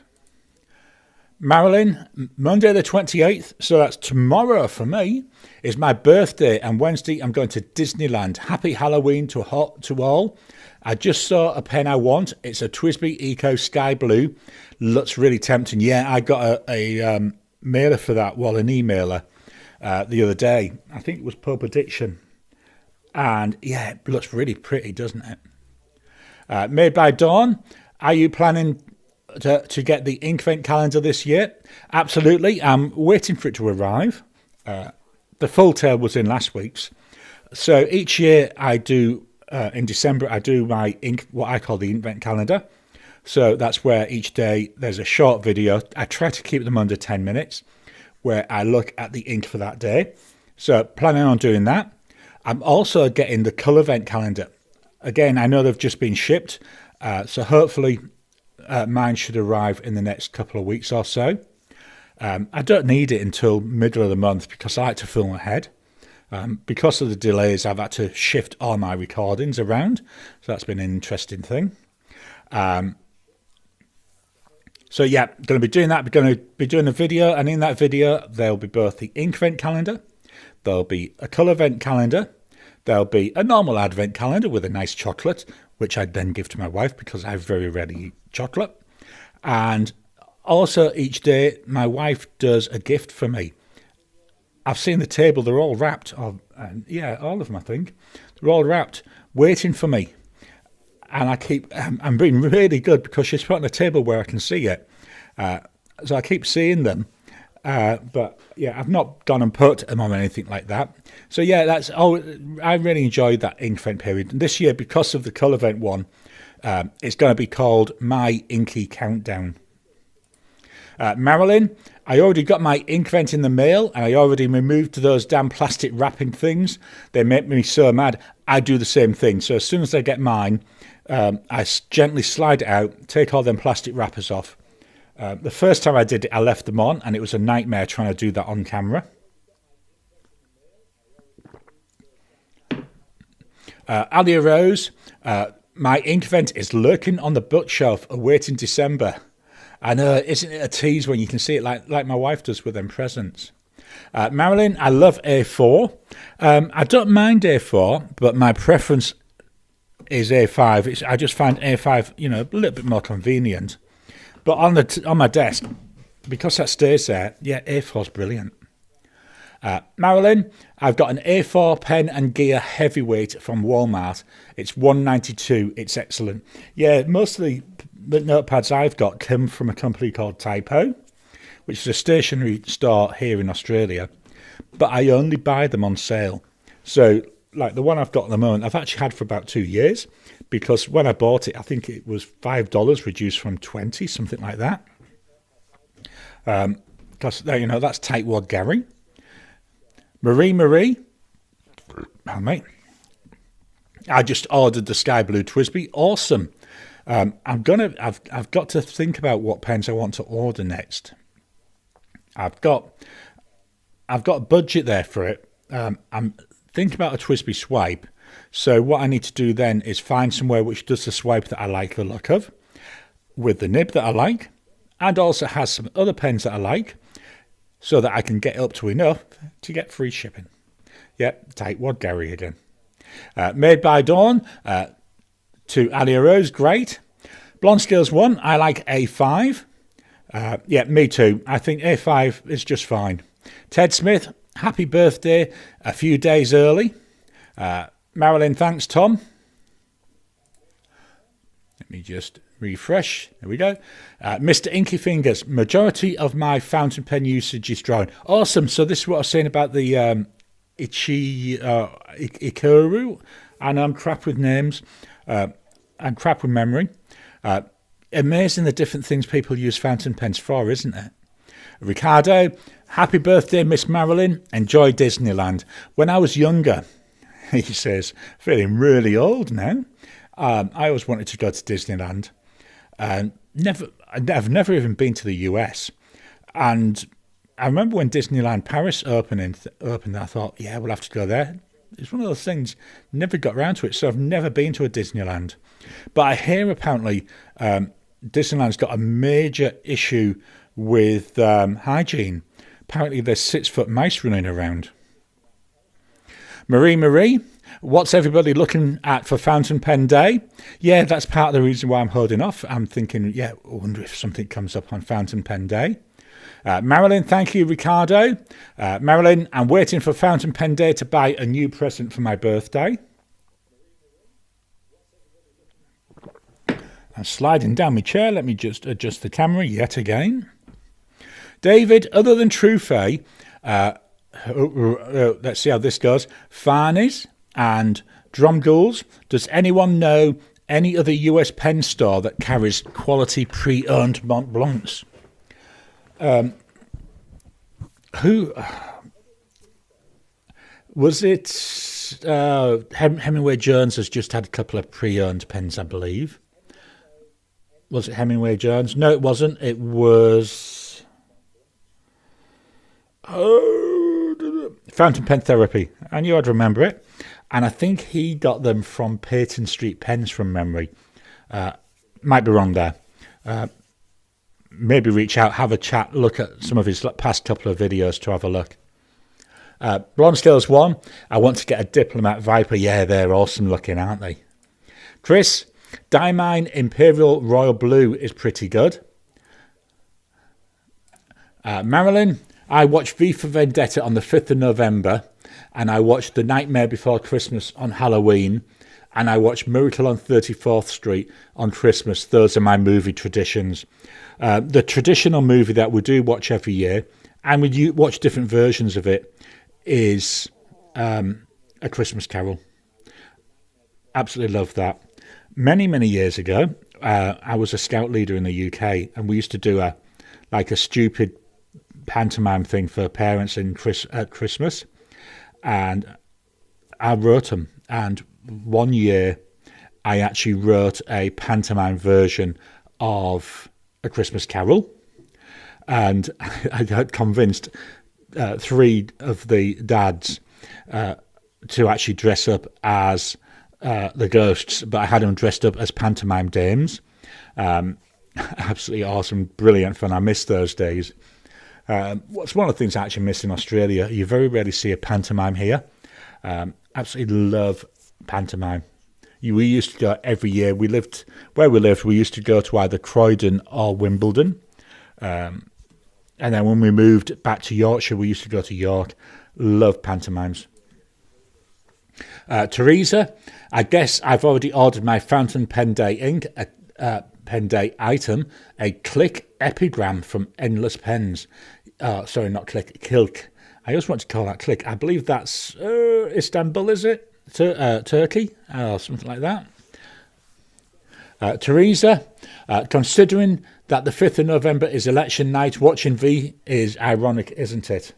Marilyn, Monday the 28th, so that's tomorrow for me, is my birthday, and Wednesday I'm going to Disneyland. Happy Halloween to all. I just saw a pen I want. It's a Twisby Eco Sky Blue. Looks really tempting. Yeah, I got a mailer for that, an emailer, the other day. I think it was Pulp Addiction. And yeah, it looks really pretty, doesn't it? Made by Dawn. Are you planning to get the Inkvent calendar this year? Absolutely. I'm waiting for it to arrive. The full tale was in last week's. So each year I do, in December, I do my what I call the Inkvent calendar. So that's where each day there's a short video. I try to keep them under 10 minutes where I look at the ink for that day. So planning on doing that. I'm also getting the colour vent calendar. Again, I know they've just been shipped. So hopefully mine should arrive in the next couple of weeks or so. I don't need it until middle of the month because I like to film ahead. Because of the delays, I've had to shift all my recordings around. So that's been an interesting thing. So yeah, going to be doing that. We're going to be doing a video, and in that video, there'll be both the ink vent calendar, there'll be a colour vent calendar, there'll be a normal advent calendar with a nice chocolate, which I'd then give to my wife because I very rarely eat chocolate. And also each day, my wife does a gift for me. I've seen the table, they're all wrapped. Yeah, all of them, I think. They're all wrapped, waiting for me. And I'm being really good because she's put on a table where I can see it. So I keep seeing them. But yeah, I've not gone and put them on anything like that. So yeah, I really enjoyed that ink vent period. And this year, because of the colour vent one, it's going to be called My Inky Countdown. Marilyn, I already got my ink vent in the mail and I already removed those damn plastic wrapping things. They make me so mad. I do the same thing. So as soon as I get mine, I gently slide it out, take all them plastic wrappers off. The first time I did it, I left them on, and it was a nightmare trying to do that on camera. Alia Rose, my ink vent is lurking on the bookshelf, awaiting December. I know, isn't it a tease when you can see it like my wife does with them presents? Marilyn, I love A4. I don't mind A4, but my preference is A5. I just find A5, a little bit more convenient. But on my desk, because that stays there, yeah, A4 is brilliant. Marilyn, I've got an A4 pen and gear heavyweight from Walmart. It's $1.92. It's excellent. Yeah, most of the notepads I've got come from a company called Typo, which is a stationery store here in Australia. But I only buy them on sale. So like the one I've got at the moment, I've actually had for about 2 years, because when I bought it, I think it was $5 reduced from 20, something like that. Because that's tightwad Garry. Marie, oh mate, I just ordered the Sky Blue TWSBI. Awesome. I've got to think about what pens I want to order next. I've got a budget there for it. I'm thinking about a TWSBI swipe. So what I need to do then is find somewhere which does the swipe that I like the look of, with the nib that I like, and also has some other pens that I like, so that I can get up to enough to get free shipping. Yep, tightwad Garry again. Made by Dawn, to Alia Rose, great. Blonde Scales 1, I like A5. Yeah, me too. I think A5 is just fine. Ted Smith, happy birthday a few days early. Marilyn, thanks, Tom. Let me just refresh. There we go. Mr. Inky Fingers, majority of my fountain pen usage is drawing. Awesome. So this is what I was saying about the Ikaru. And I'm crap with names. I'm crap with memory. Amazing the different things people use fountain pens for, isn't it? Ricardo, happy birthday, Miss Marilyn. Enjoy Disneyland. When I was younger, he says, feeling really old now. I always wanted to go to Disneyland. I've never even been to the US. And I remember when Disneyland Paris opened, I thought, yeah, we'll have to go there. It's one of those things, never got around to it, so I've never been to a Disneyland. But I hear apparently Disneyland's got a major issue with hygiene. Apparently there's 6-foot mice running around. Marie, what's everybody looking at for Fountain Pen Day? Yeah, that's part of the reason why I'm holding off. I'm thinking, I wonder if something comes up on Fountain Pen Day. Marilyn, thank you, Ricardo. Marilyn, I'm waiting for Fountain Pen Day to buy a new present for my birthday. I'm sliding down my chair. Let me just adjust the camera yet again. David, other than Truffet, let's see how this goes. Farnies and Dromgools. Does anyone know any other US pen store that carries quality pre-owned Mont Blancs. Who was it? Hemingway Jones has just had a couple of pre-owned pens, I believe. Was it Hemingway Jones? No, it wasn't. It was Fountain Pen Therapy. I knew I'd remember it. And I think he got them from Peyton Street Pens from memory. Might be wrong there. Maybe reach out, have a chat, look at some of his past couple of videos to have a look. Blonsdale's 1. I want to get a Diplomat Viper. Yeah, they're awesome looking, aren't they? Chris, Diamine Imperial Royal Blue is pretty good. Marilyn, I watched V for Vendetta on the 5th of November, and I watched The Nightmare Before Christmas on Halloween, and I watched Miracle on 34th Street on Christmas. Those are my movie traditions. The traditional movie that we do watch every year, and we watch different versions of it, is A Christmas Carol. Absolutely love that. Many, many years ago, I was a scout leader in the UK, and we used to do a stupid pantomime thing for parents at Christmas, and I wrote them. And one year, I actually wrote a pantomime version of A Christmas Carol, and I had convinced 3 of the dads to actually dress up as the ghosts, but I had them dressed up as pantomime dames. Absolutely awesome, brilliant fun. I miss those days. What's one of the things I actually miss in Australia? You very rarely see a pantomime here. Absolutely love pantomime. We used to go every year. Where we lived, we used to go to either Croydon or Wimbledon. And then when we moved back to Yorkshire, we used to go to York. Love pantomimes. Teresa, I guess I've already ordered my Fountain Pen Day ink, Pen Day item, a Click epigram from Endless Pens. Sorry, not Click, Kilk. I just want to call that Click. I believe that's Istanbul, is it? Turkey, or something like that. Teresa, considering that the 5th of November is election night, watching V is ironic, isn't it?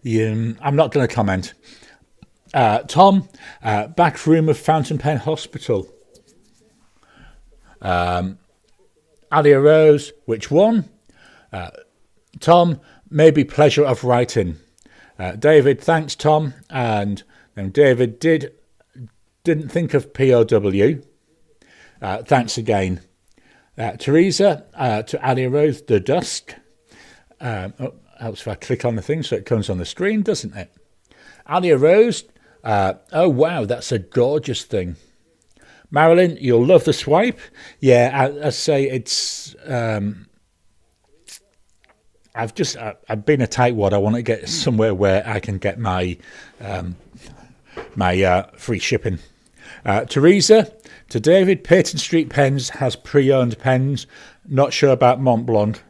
I'm not going to comment. Tom, back room of Fountain Pen Hospital. Alia Rose, which one? Tom, maybe pleasure of writing. David, thanks, Tom. And then David didn't think of POW. Thanks again. Teresa, to Alia Rose, the dusk. Helps if I click on the thing so it comes on the screen, doesn't it? Alia Rose, oh wow, that's a gorgeous thing. Marilyn, you'll love the swipe. Yeah, I say it's. I've been a tightwad. I want to get somewhere where I can get my free shipping. Teresa, to David, Peyton Street Pens has pre-owned pens. Not sure about Mont Blanc.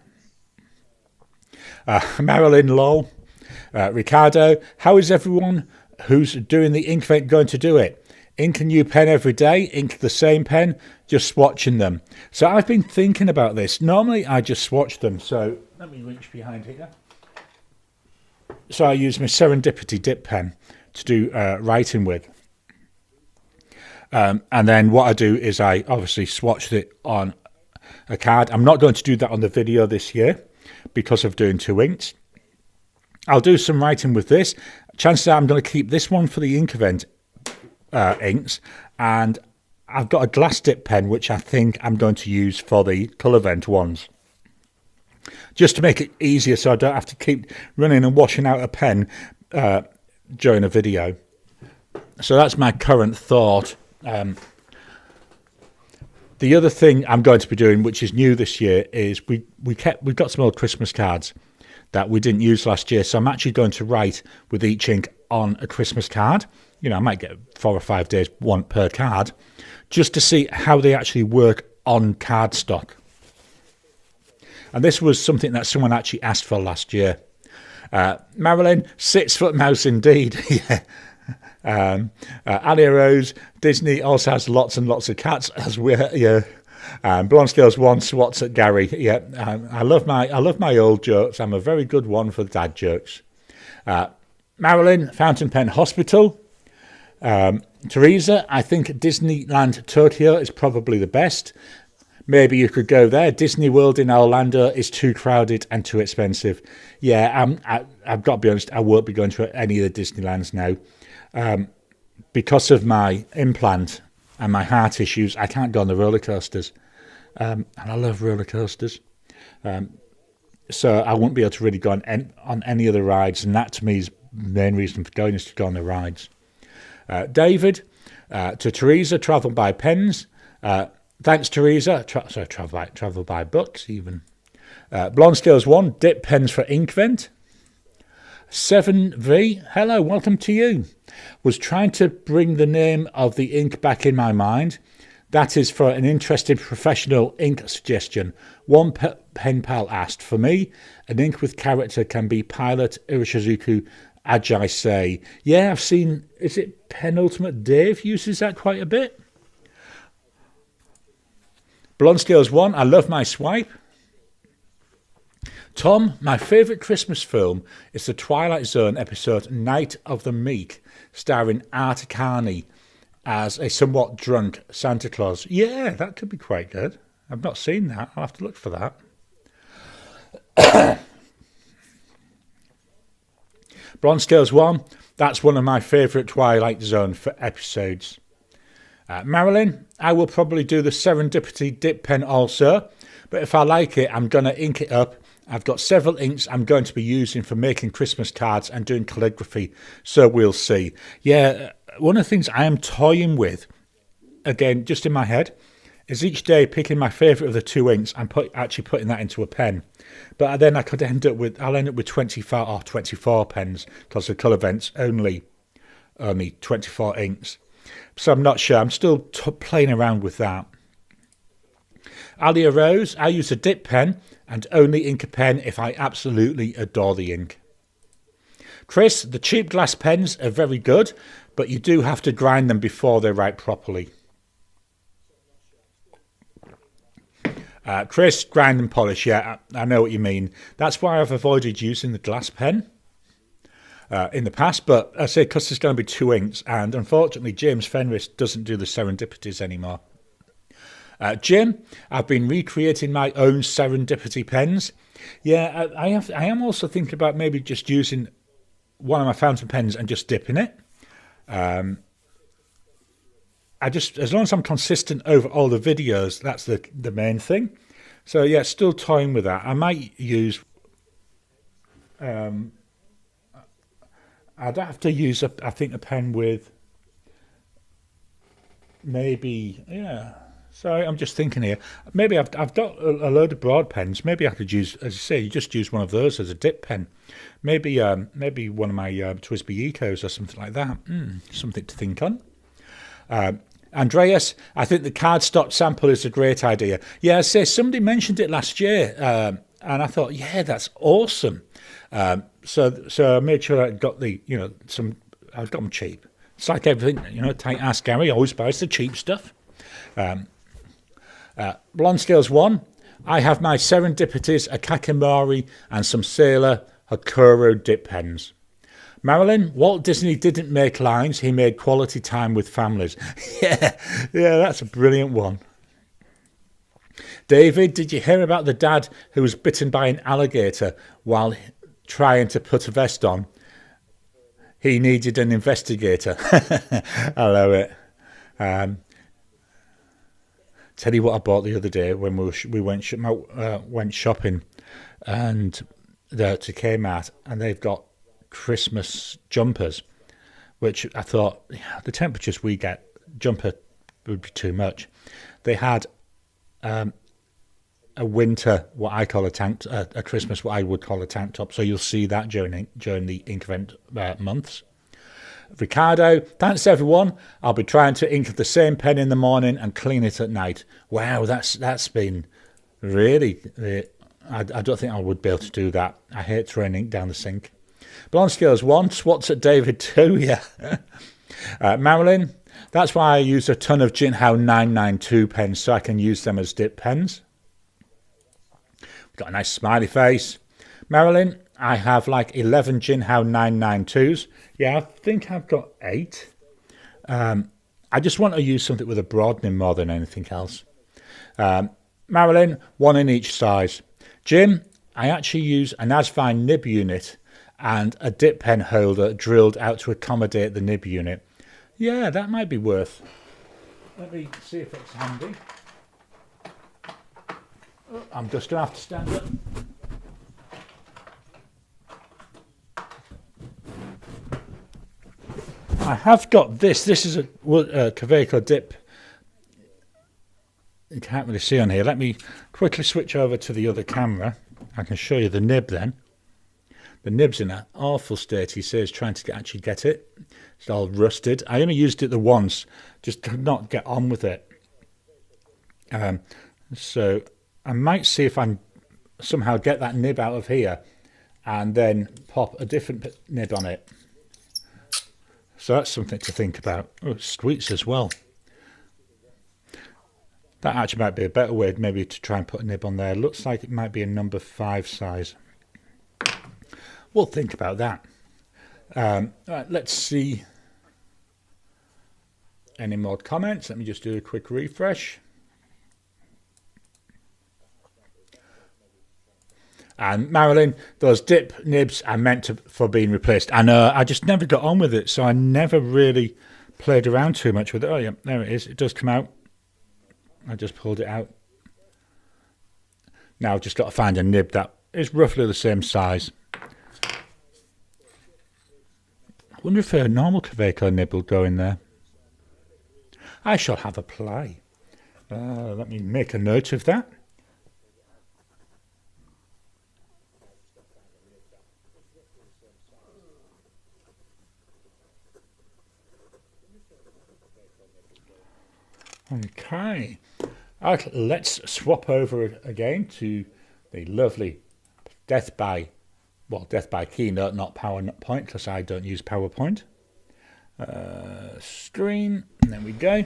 Marilyn lol. Ricardo, how is everyone who's doing the ink event going to do it? Ink a new pen every day, ink the same pen, just swatching them. So I've been thinking about this. Normally I just swatch them. So let me reach behind here. So I use my Serendipity dip pen to do writing with. And then what I do is I obviously swatched it on a card. I'm not going to do that on the video this year because of doing 2 inks. I'll do some writing with this. Chances are I'm going to keep this one for the ink event inks, and I've got a glass dip pen which I think I'm going to use for the colour event ones, just to make it easier so I don't have to keep running and washing out a pen during a video. So that's my current thought. The other thing I'm going to be doing, which is new this year, is we've got some old Christmas cards that we didn't use last year. So I'm actually going to write with each ink on a Christmas card. You know, I might get 4 or 5 days, one per card, just to see how they actually work on cardstock. And this was something that someone actually asked for last year. Marilyn, 6 foot mouse indeed. Yeah. Alia Rose, Disney also has lots and lots of cats, as we're, yeah. Blonde Scales 1 swats at Garry. Yeah, I love my old jokes. I'm a very good one for dad jokes. Marilyn, Fountain Pen Hospital. Teresa, I think Disneyland Tokyo is probably the best. Maybe you could go there. Disney World in Orlando is too crowded and too expensive. Yeah, I've got to be honest, I won't be going to any of the Disneylands now. Because of my implant and my heart issues, I can't go on the roller coasters. And I love roller coasters. So I won't be able to really go on any of the rides. And that to me is the main reason for going, is to go on the rides. David, to Teresa, travel by pens. Thanks, Teresa. Travel by books, even. Blonde Scales 1, dip pens for Inkvent. 7V, hello, welcome to you. Was trying to bring the name of the ink back in my mind. That is for an interested professional ink suggestion. One pen pal asked, for me, an ink with character can be Pilot Irishizuku Ajay. Yeah, I've seen, is it Penultimate Dave uses that quite a bit? Blonde Scales 1, I love my swipe. Tom, my favourite Christmas film is the Twilight Zone episode Night of the Meek, starring Art Carney as a somewhat drunk Santa Claus. Yeah, that could be quite good. I've not seen that. I'll have to look for that. Blonde Scales 1, that's one of my favourite Twilight Zone episodes. Marilyn, I will probably do the Serendipity dip pen also, but if I like it, I'm going to ink it up. I've got several inks I'm going to be using for making Christmas cards and doing calligraphy, so we'll see. Yeah, one of the things I am toying with, again, just in my head, is each day picking my favourite of the two inks and actually putting that into a pen. But then I'll end up with 25 or 24 pens, because the colour vent's only 24 inks. So I'm not sure. I'm still playing around with that. Alia Rose, I use a dip pen and only ink a pen if I absolutely adore the ink. Chris, the cheap glass pens are very good, but you do have to grind them before they write properly. Chris, grind and polish, yeah, I know what you mean. That's why I've avoided using the glass pen in the past, but I say because there's going to be two inks, and unfortunately James Fenris doesn't do the Serendipities anymore. Jim, I've been recreating my own Serendipity pens. Yeah, I am also thinking about maybe just using one of my fountain pens and just dipping it. As long as I'm consistent over all the videos, that's the main thing. So yeah, still toying with that. I might use. I'd have to use a pen with maybe, yeah. So I'm just thinking here. Maybe I've got a load of broad pens. Maybe I could use, as you say, you just use one of those as a dip pen. Maybe one of my Twisby Ecos or something like that. Something to think on. Andreas, I think the cardstock sample is a great idea. Yeah, I say somebody mentioned it last year, and I thought, yeah, that's awesome. So I made sure I got I got them cheap. It's like everything, tight ass Garry always buys the cheap stuff. Blonde Scales 1, I have my Serendipities, a Kakimori, and some Sailor Hakuro dip pens. Marilyn, Walt Disney didn't make lines, he made quality time with families. yeah, that's a brilliant one. David, did you hear about the dad who was bitten by an alligator while trying to put a vest on? He needed an investigator. I love it. Tell you what I bought the other day when we went shopping and to Kmart, and they've got Christmas jumpers, which I thought, the temperatures we get, jumper would be too much. They had a winter, what I call a Christmas, what I would call a tank top. So you'll see that during the Inkvent months. Ricardo, thanks everyone. I'll be trying to ink the same pen in the morning and clean it at night. Wow, that's been really. I don't think I would be able to do that. I hate throwing ink down the sink. Blonde Scales 1, swats at David 2, yeah. Marilyn, that's why I use a ton of Jinhao 992 pens, so I can use them as dip pens. We've got a nice smiley face. Marilyn, I have like 11 Jinhao 992s. Yeah, I think I've got 8. I just want to use something with a broadening more than anything else. Marilyn, 1 in each size. Jim, I actually use an Asvine nib unit and a dip pen holder drilled out to accommodate the nib unit. Yeah, that might be worth. Let me see if it's handy. Oh, I'm just going to have to stand up. I have got this. This is a Kaweco dip. You can't really see on here. Let me quickly switch over to the other camera. I can show you the nib then. The nib's in an awful state. He says trying to actually get it. It's all rusted. I only used it the once, just could not get on with it. So I might see if I can somehow get that nib out of here and then pop a different nib on it. So that's something to think about. Oh, sweets as well. That actually might be a better way maybe to try and put a nib on there. Looks like it might be a number 5 size. We'll think about that. Right, let's see any more comments. Let me just do a quick refresh. And Marilyn, those dip nibs are meant for being replaced. And I just never got on with it, so I never really played around too much with it. Oh yeah, there it is. It does come out. I just pulled it out. Now I've just got to find a nib that is roughly the same size. I wonder if a normal Kaweco nib will go in there. I shall have a play. Let me make a note of that. Okay, let's swap over again to the lovely Death by Keynote, not PowerPoint, because I don't use PowerPoint. Screen, and there we go.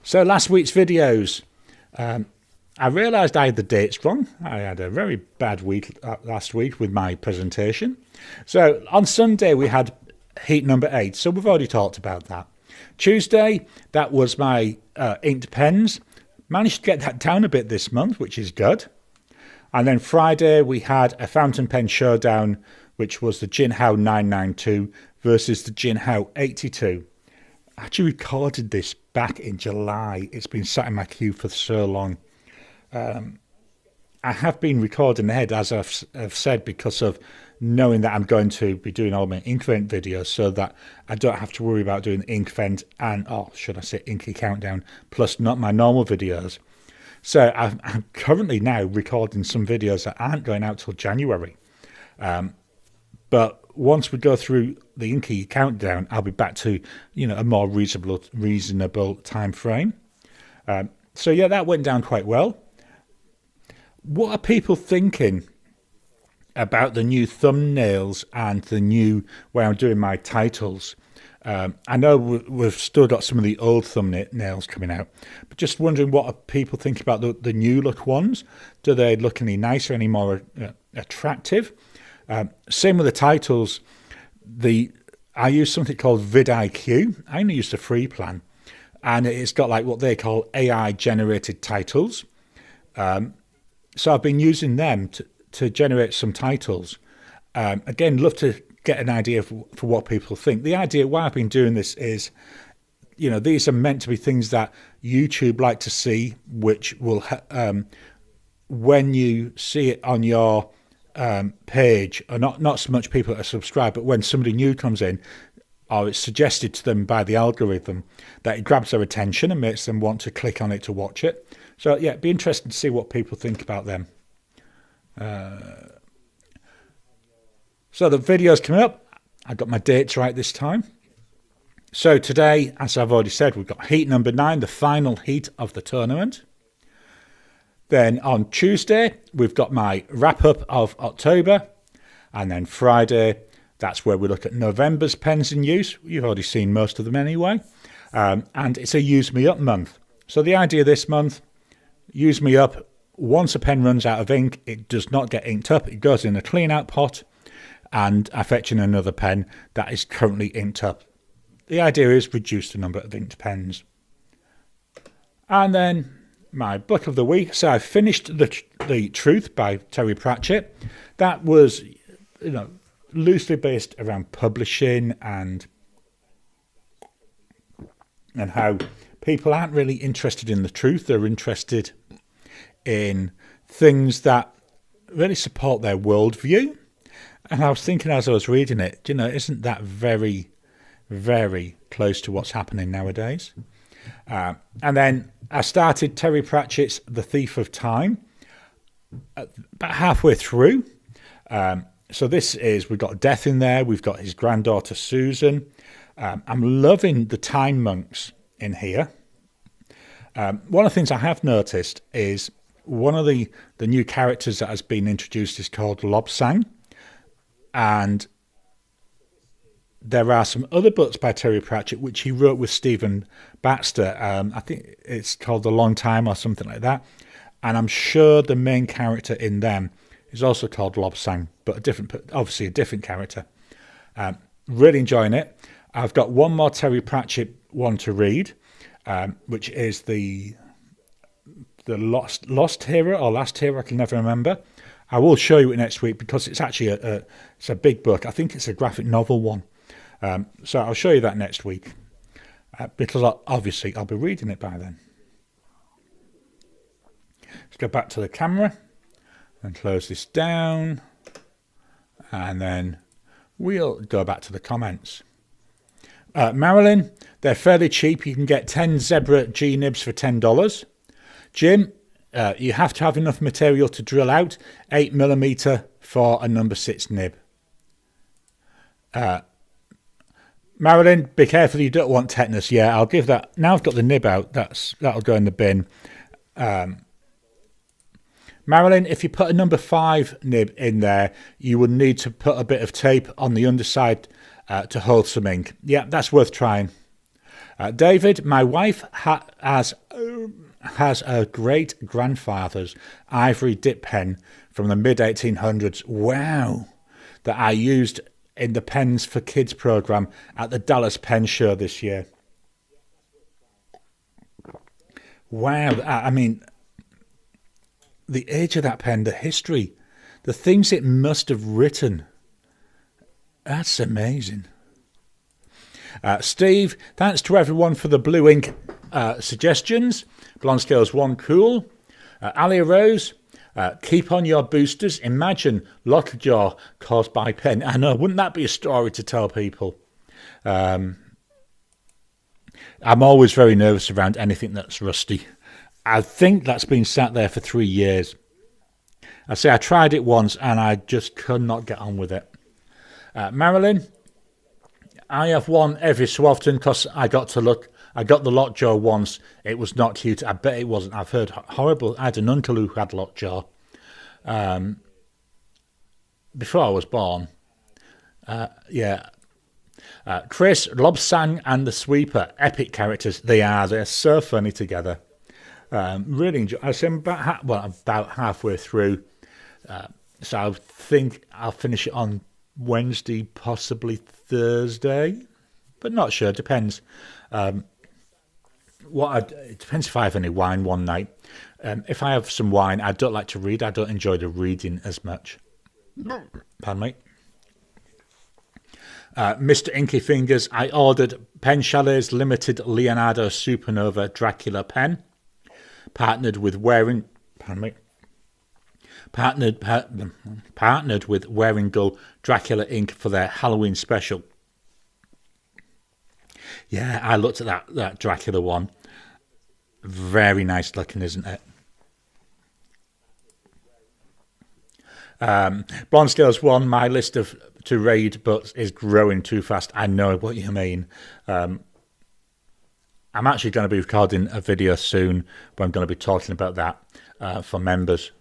So last week's videos, I realised I had the dates wrong. I had a very bad week last week with my presentation. So on Sunday we had heat number 8, so we've already talked about that. Tuesday, that was my inked pens. Managed to get that down a bit this month, which is good. And then Friday, we had a fountain pen showdown, which was the Jinhao 992 versus the Jinhao 82. I actually recorded this back in July. It's been sat in my queue for so long. I have been recording ahead, as I've said, because of knowing that I'm going to be doing all my Inkvent videos, so that I don't have to worry about doing Inkvent and, should I say, Inky Countdown, plus not my normal videos. So I'm currently now recording some videos that aren't going out till January. But once we go through the Inky Countdown, I'll be back to a more reasonable time frame. So yeah, that went down quite well. What are people thinking about the new thumbnails and the new way I'm doing my titles? I know we've still got some of the old thumbnails coming out, but just wondering what are people think about the new look ones. Do they look any nicer, any more attractive? Same with the titles. I use something called vidIQ. I only use the free plan, and it's got like what they call AI generated titles. So I've been using them to generate some titles. Again, love to get an idea for what people think. The idea why I've been doing this is, these are meant to be things that YouTube like to see, which will, when you see it on your page, or not so much people that are subscribed, but when somebody new comes in, or it's suggested to them by the algorithm, that it grabs their attention and makes them want to click on it to watch it. So yeah, it'd be interesting to see what people think about them. So the video's coming up. I got my dates right this time. So today, as I've already said, we've got heat number 9, the final heat of the tournament. Then on Tuesday, we've got my wrap-up of October. And then Friday, That's where we look at November's pens in use. You've already seen most of them anyway. And it's a Use Me Up month. So the idea this month, Use Me Up, once a pen runs out of ink, it does not get inked up. It goes in a clean out pot, and I fetch in another pen that is currently inked up. The idea is reduce the number of inked pens. And then my book of the week. So I finished The Truth by Terry Pratchett. That was, loosely based around publishing and how people aren't really interested in the truth. They're interested in things that really support their worldview. And I was thinking as I was reading it, isn't that very, very close to what's happening nowadays? And then I started Terry Pratchett's The Thief of Time about halfway through. So we've got death in there. We've got his granddaughter, Susan. I'm loving the time monks in here. One of the things I have noticed is one of the new characters that has been introduced is called Lobsang. And there are some other books by Terry Pratchett which he wrote with Stephen Baxter. I think it's called The Long Time or something like that. And I'm sure the main character in them is also called Lobsang, but obviously a different character. Really enjoying it. I've got one more Terry Pratchett one to read, which is the Lost Hero or Last Hero. I can never remember. I will show you it next week because it's actually it's a big book. I think it's a graphic novel one. So I'll show you that next week because obviously I'll be reading it by then. Let's go back to the camera and close this down, and then we'll go back to the comments. Marilyn, they're fairly cheap. You can get 10 Zebra G nibs for $10. Jim, you have to have enough material to drill out 8mm for a number 6 nib. Marilyn, be careful you don't want tetanus. Yeah, I'll give that. Now I've got the nib out, that'll go in the bin. Marilyn, if you put a number 5 nib in there, you would need to put a bit of tape on the underside to hold some ink. Yeah, that's worth trying. David, my wife has a great-grandfather's ivory dip pen from the mid-1800s. Wow! That I used in the Pens for Kids program at the Dallas Pen Show this year. Wow! I mean, the age of that pen, the history, the things it must have written. That's amazing. Steve, thanks to everyone for the blue ink suggestions. Blonde Scales 1, cool. Ali Rose, keep on your boosters. Imagine lockjaw caused by pen. I know, wouldn't that be a story to tell people? I'm always very nervous around anything that's rusty. I think that's been sat there for 3 years. I tried it once and I just could not get on with it. Marilyn, I have one every so often because I got the lockjaw once. It was not cute. I bet it wasn't. I've heard horrible. I had an uncle who had lockjaw before I was born. Chris, Lobsang and the Sweeper, epic characters. They're so funny together. Really enjoy. I'm about halfway through. So I think I'll finish it on Wednesday, possibly Thursday, but not sure. Depends. It depends if I have any wine one night. If I have some wine, I don't like to read. I don't enjoy the reading as much. Pardon me. Mr. Inky Fingers, I ordered Pen Chalet's limited Leonardo Supernova Dracula pen, partnered with Wearingull Dracula ink for their Halloween special. Yeah, I looked at that Dracula one. Very nice looking, isn't it? Blonde Scales 1, my list to read books is growing too fast. I know what you mean. I'm actually going to be recording a video soon where I'm going to be talking about that for members.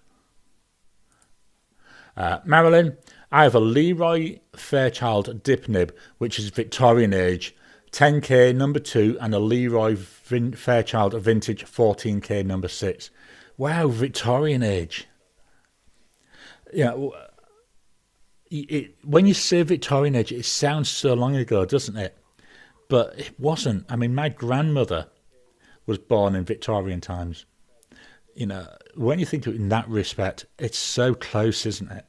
Marilyn, I have a Leroy Fairchild dip nib, which is Victorian age, 10K number 2, and a Leroy Fairchild vintage 14K number 6. Wow, Victorian age. Yeah, when you say Victorian age, it sounds so long ago, doesn't it? But it wasn't. I mean, my grandmother was born in Victorian times. You know, when you think of it in that respect, it's so close, isn't it?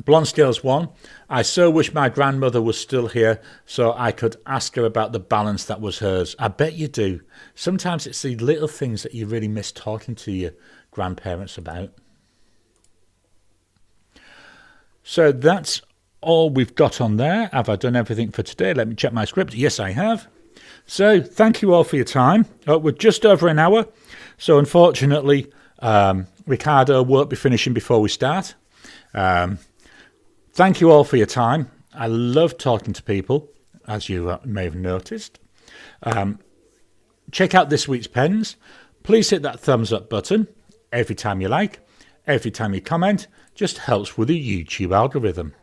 Blonde Scales 1. I so wish my grandmother was still here so I could ask her about the balance that was hers. I bet you do. Sometimes it's the little things that you really miss talking to your grandparents about. So that's all we've got on there. Have I done everything for today? Let me check my script. Yes, I have. So thank you all for your time. We're just over an hour. So unfortunately, Ricardo won't be finishing before we start. Thank you all for your time. I love talking to people, as you may have noticed. Check out this week's pens. Please hit that thumbs up button every time you like, every time you comment. Just helps with the YouTube algorithm.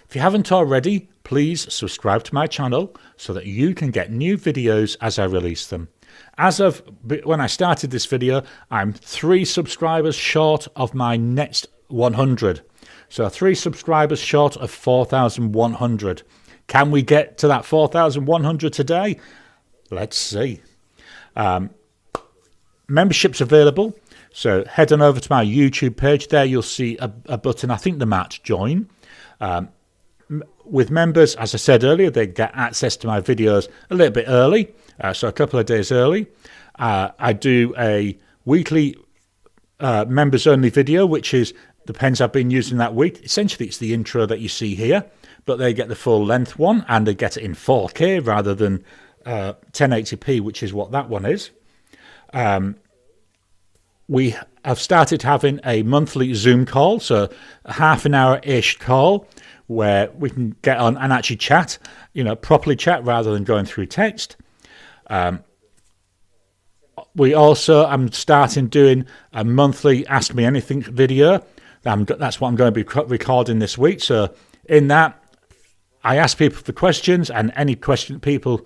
If you haven't already, please subscribe to my channel so that you can get new videos as I release them. As of when I started this video, I'm 3 subscribers short of my next 100. So 3 subscribers short of 4,100. Can we get to that 4,100 today? Let's see. Membership's available. So head on over to my YouTube page. There you'll see a button, I think the match join. With members, as I said earlier, they get access to my videos a little bit early, so a couple of days early. I do a weekly members only video, which is the pens I've been using that week. Essentially, it's the intro that you see here, but they get the full length one, and they get it in 4K rather than 1080p, which is what that one is. We have started having a monthly Zoom call, so a half an hour-ish call where we can get on and actually chat, properly chat rather than going through text. I'm starting doing a monthly Ask Me Anything video. That's what I'm going to be recording this week. So in that, I ask people for questions, and any questions people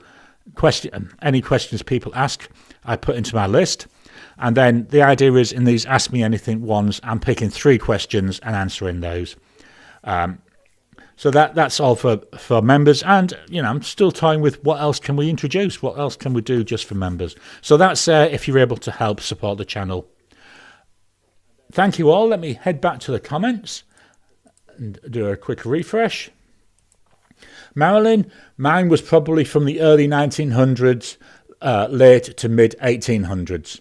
ask, I put into my list. And then the idea is in these Ask Me Anything ones, I'm picking 3 questions and answering those. So that's all for members. And, I'm still toying with what else can we introduce? What else can we do just for members? So that's if you're able to help support the channel. Thank you all. Let me head back to the comments and do a quick refresh. Marilyn, mine was probably from the early 1900s, late to mid 1800s.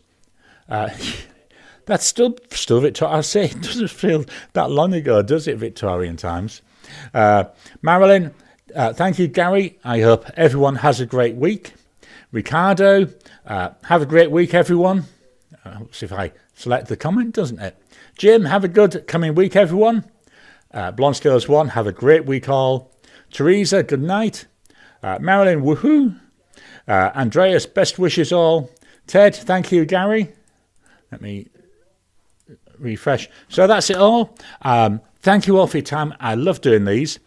That's still Victorian. I say it doesn't feel that long ago, does it? Victorian times. Marilyn, thank you, Gary. I hope everyone has a great week. Ricardo, have a great week, everyone. Let's see if I select the comment, doesn't it? Jim, have a good coming week, everyone. Blonde Scales 1, have a great week all. Teresa, good night. Marilyn, woohoo. Andreas, best wishes all. Ted, thank you, Gary. Let me refresh. So that's it all. Thank you all for your time. I love doing these.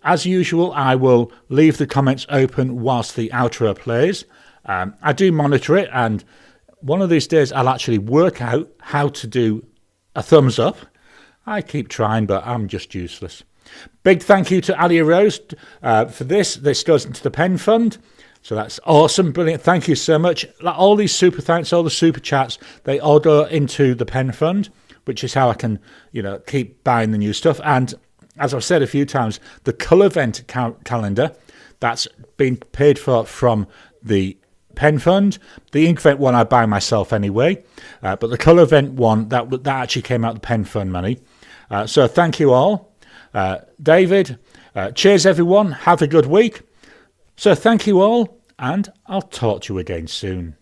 As usual, I will leave the comments open whilst the outro plays. I do monitor it, and one of these days I'll actually work out how to do a thumbs up. I keep trying, but I'm just useless. Big thank you to Alia Rose for this. This goes into the Pen Fund. So that's awesome, brilliant. Thank you so much. All these super thanks, all the super chats, they all go into the Pen Fund, which is how I can, keep buying the new stuff. And as I've said a few times, the Colour Vent calendar, that's been paid for from the Pen Fund. The Ink Vent one I buy myself anyway, but the Colour Vent one, that actually came out of the Pen Fund money. So thank you all. David, cheers everyone. Have a good week. So thank you all, and I'll talk to you again soon.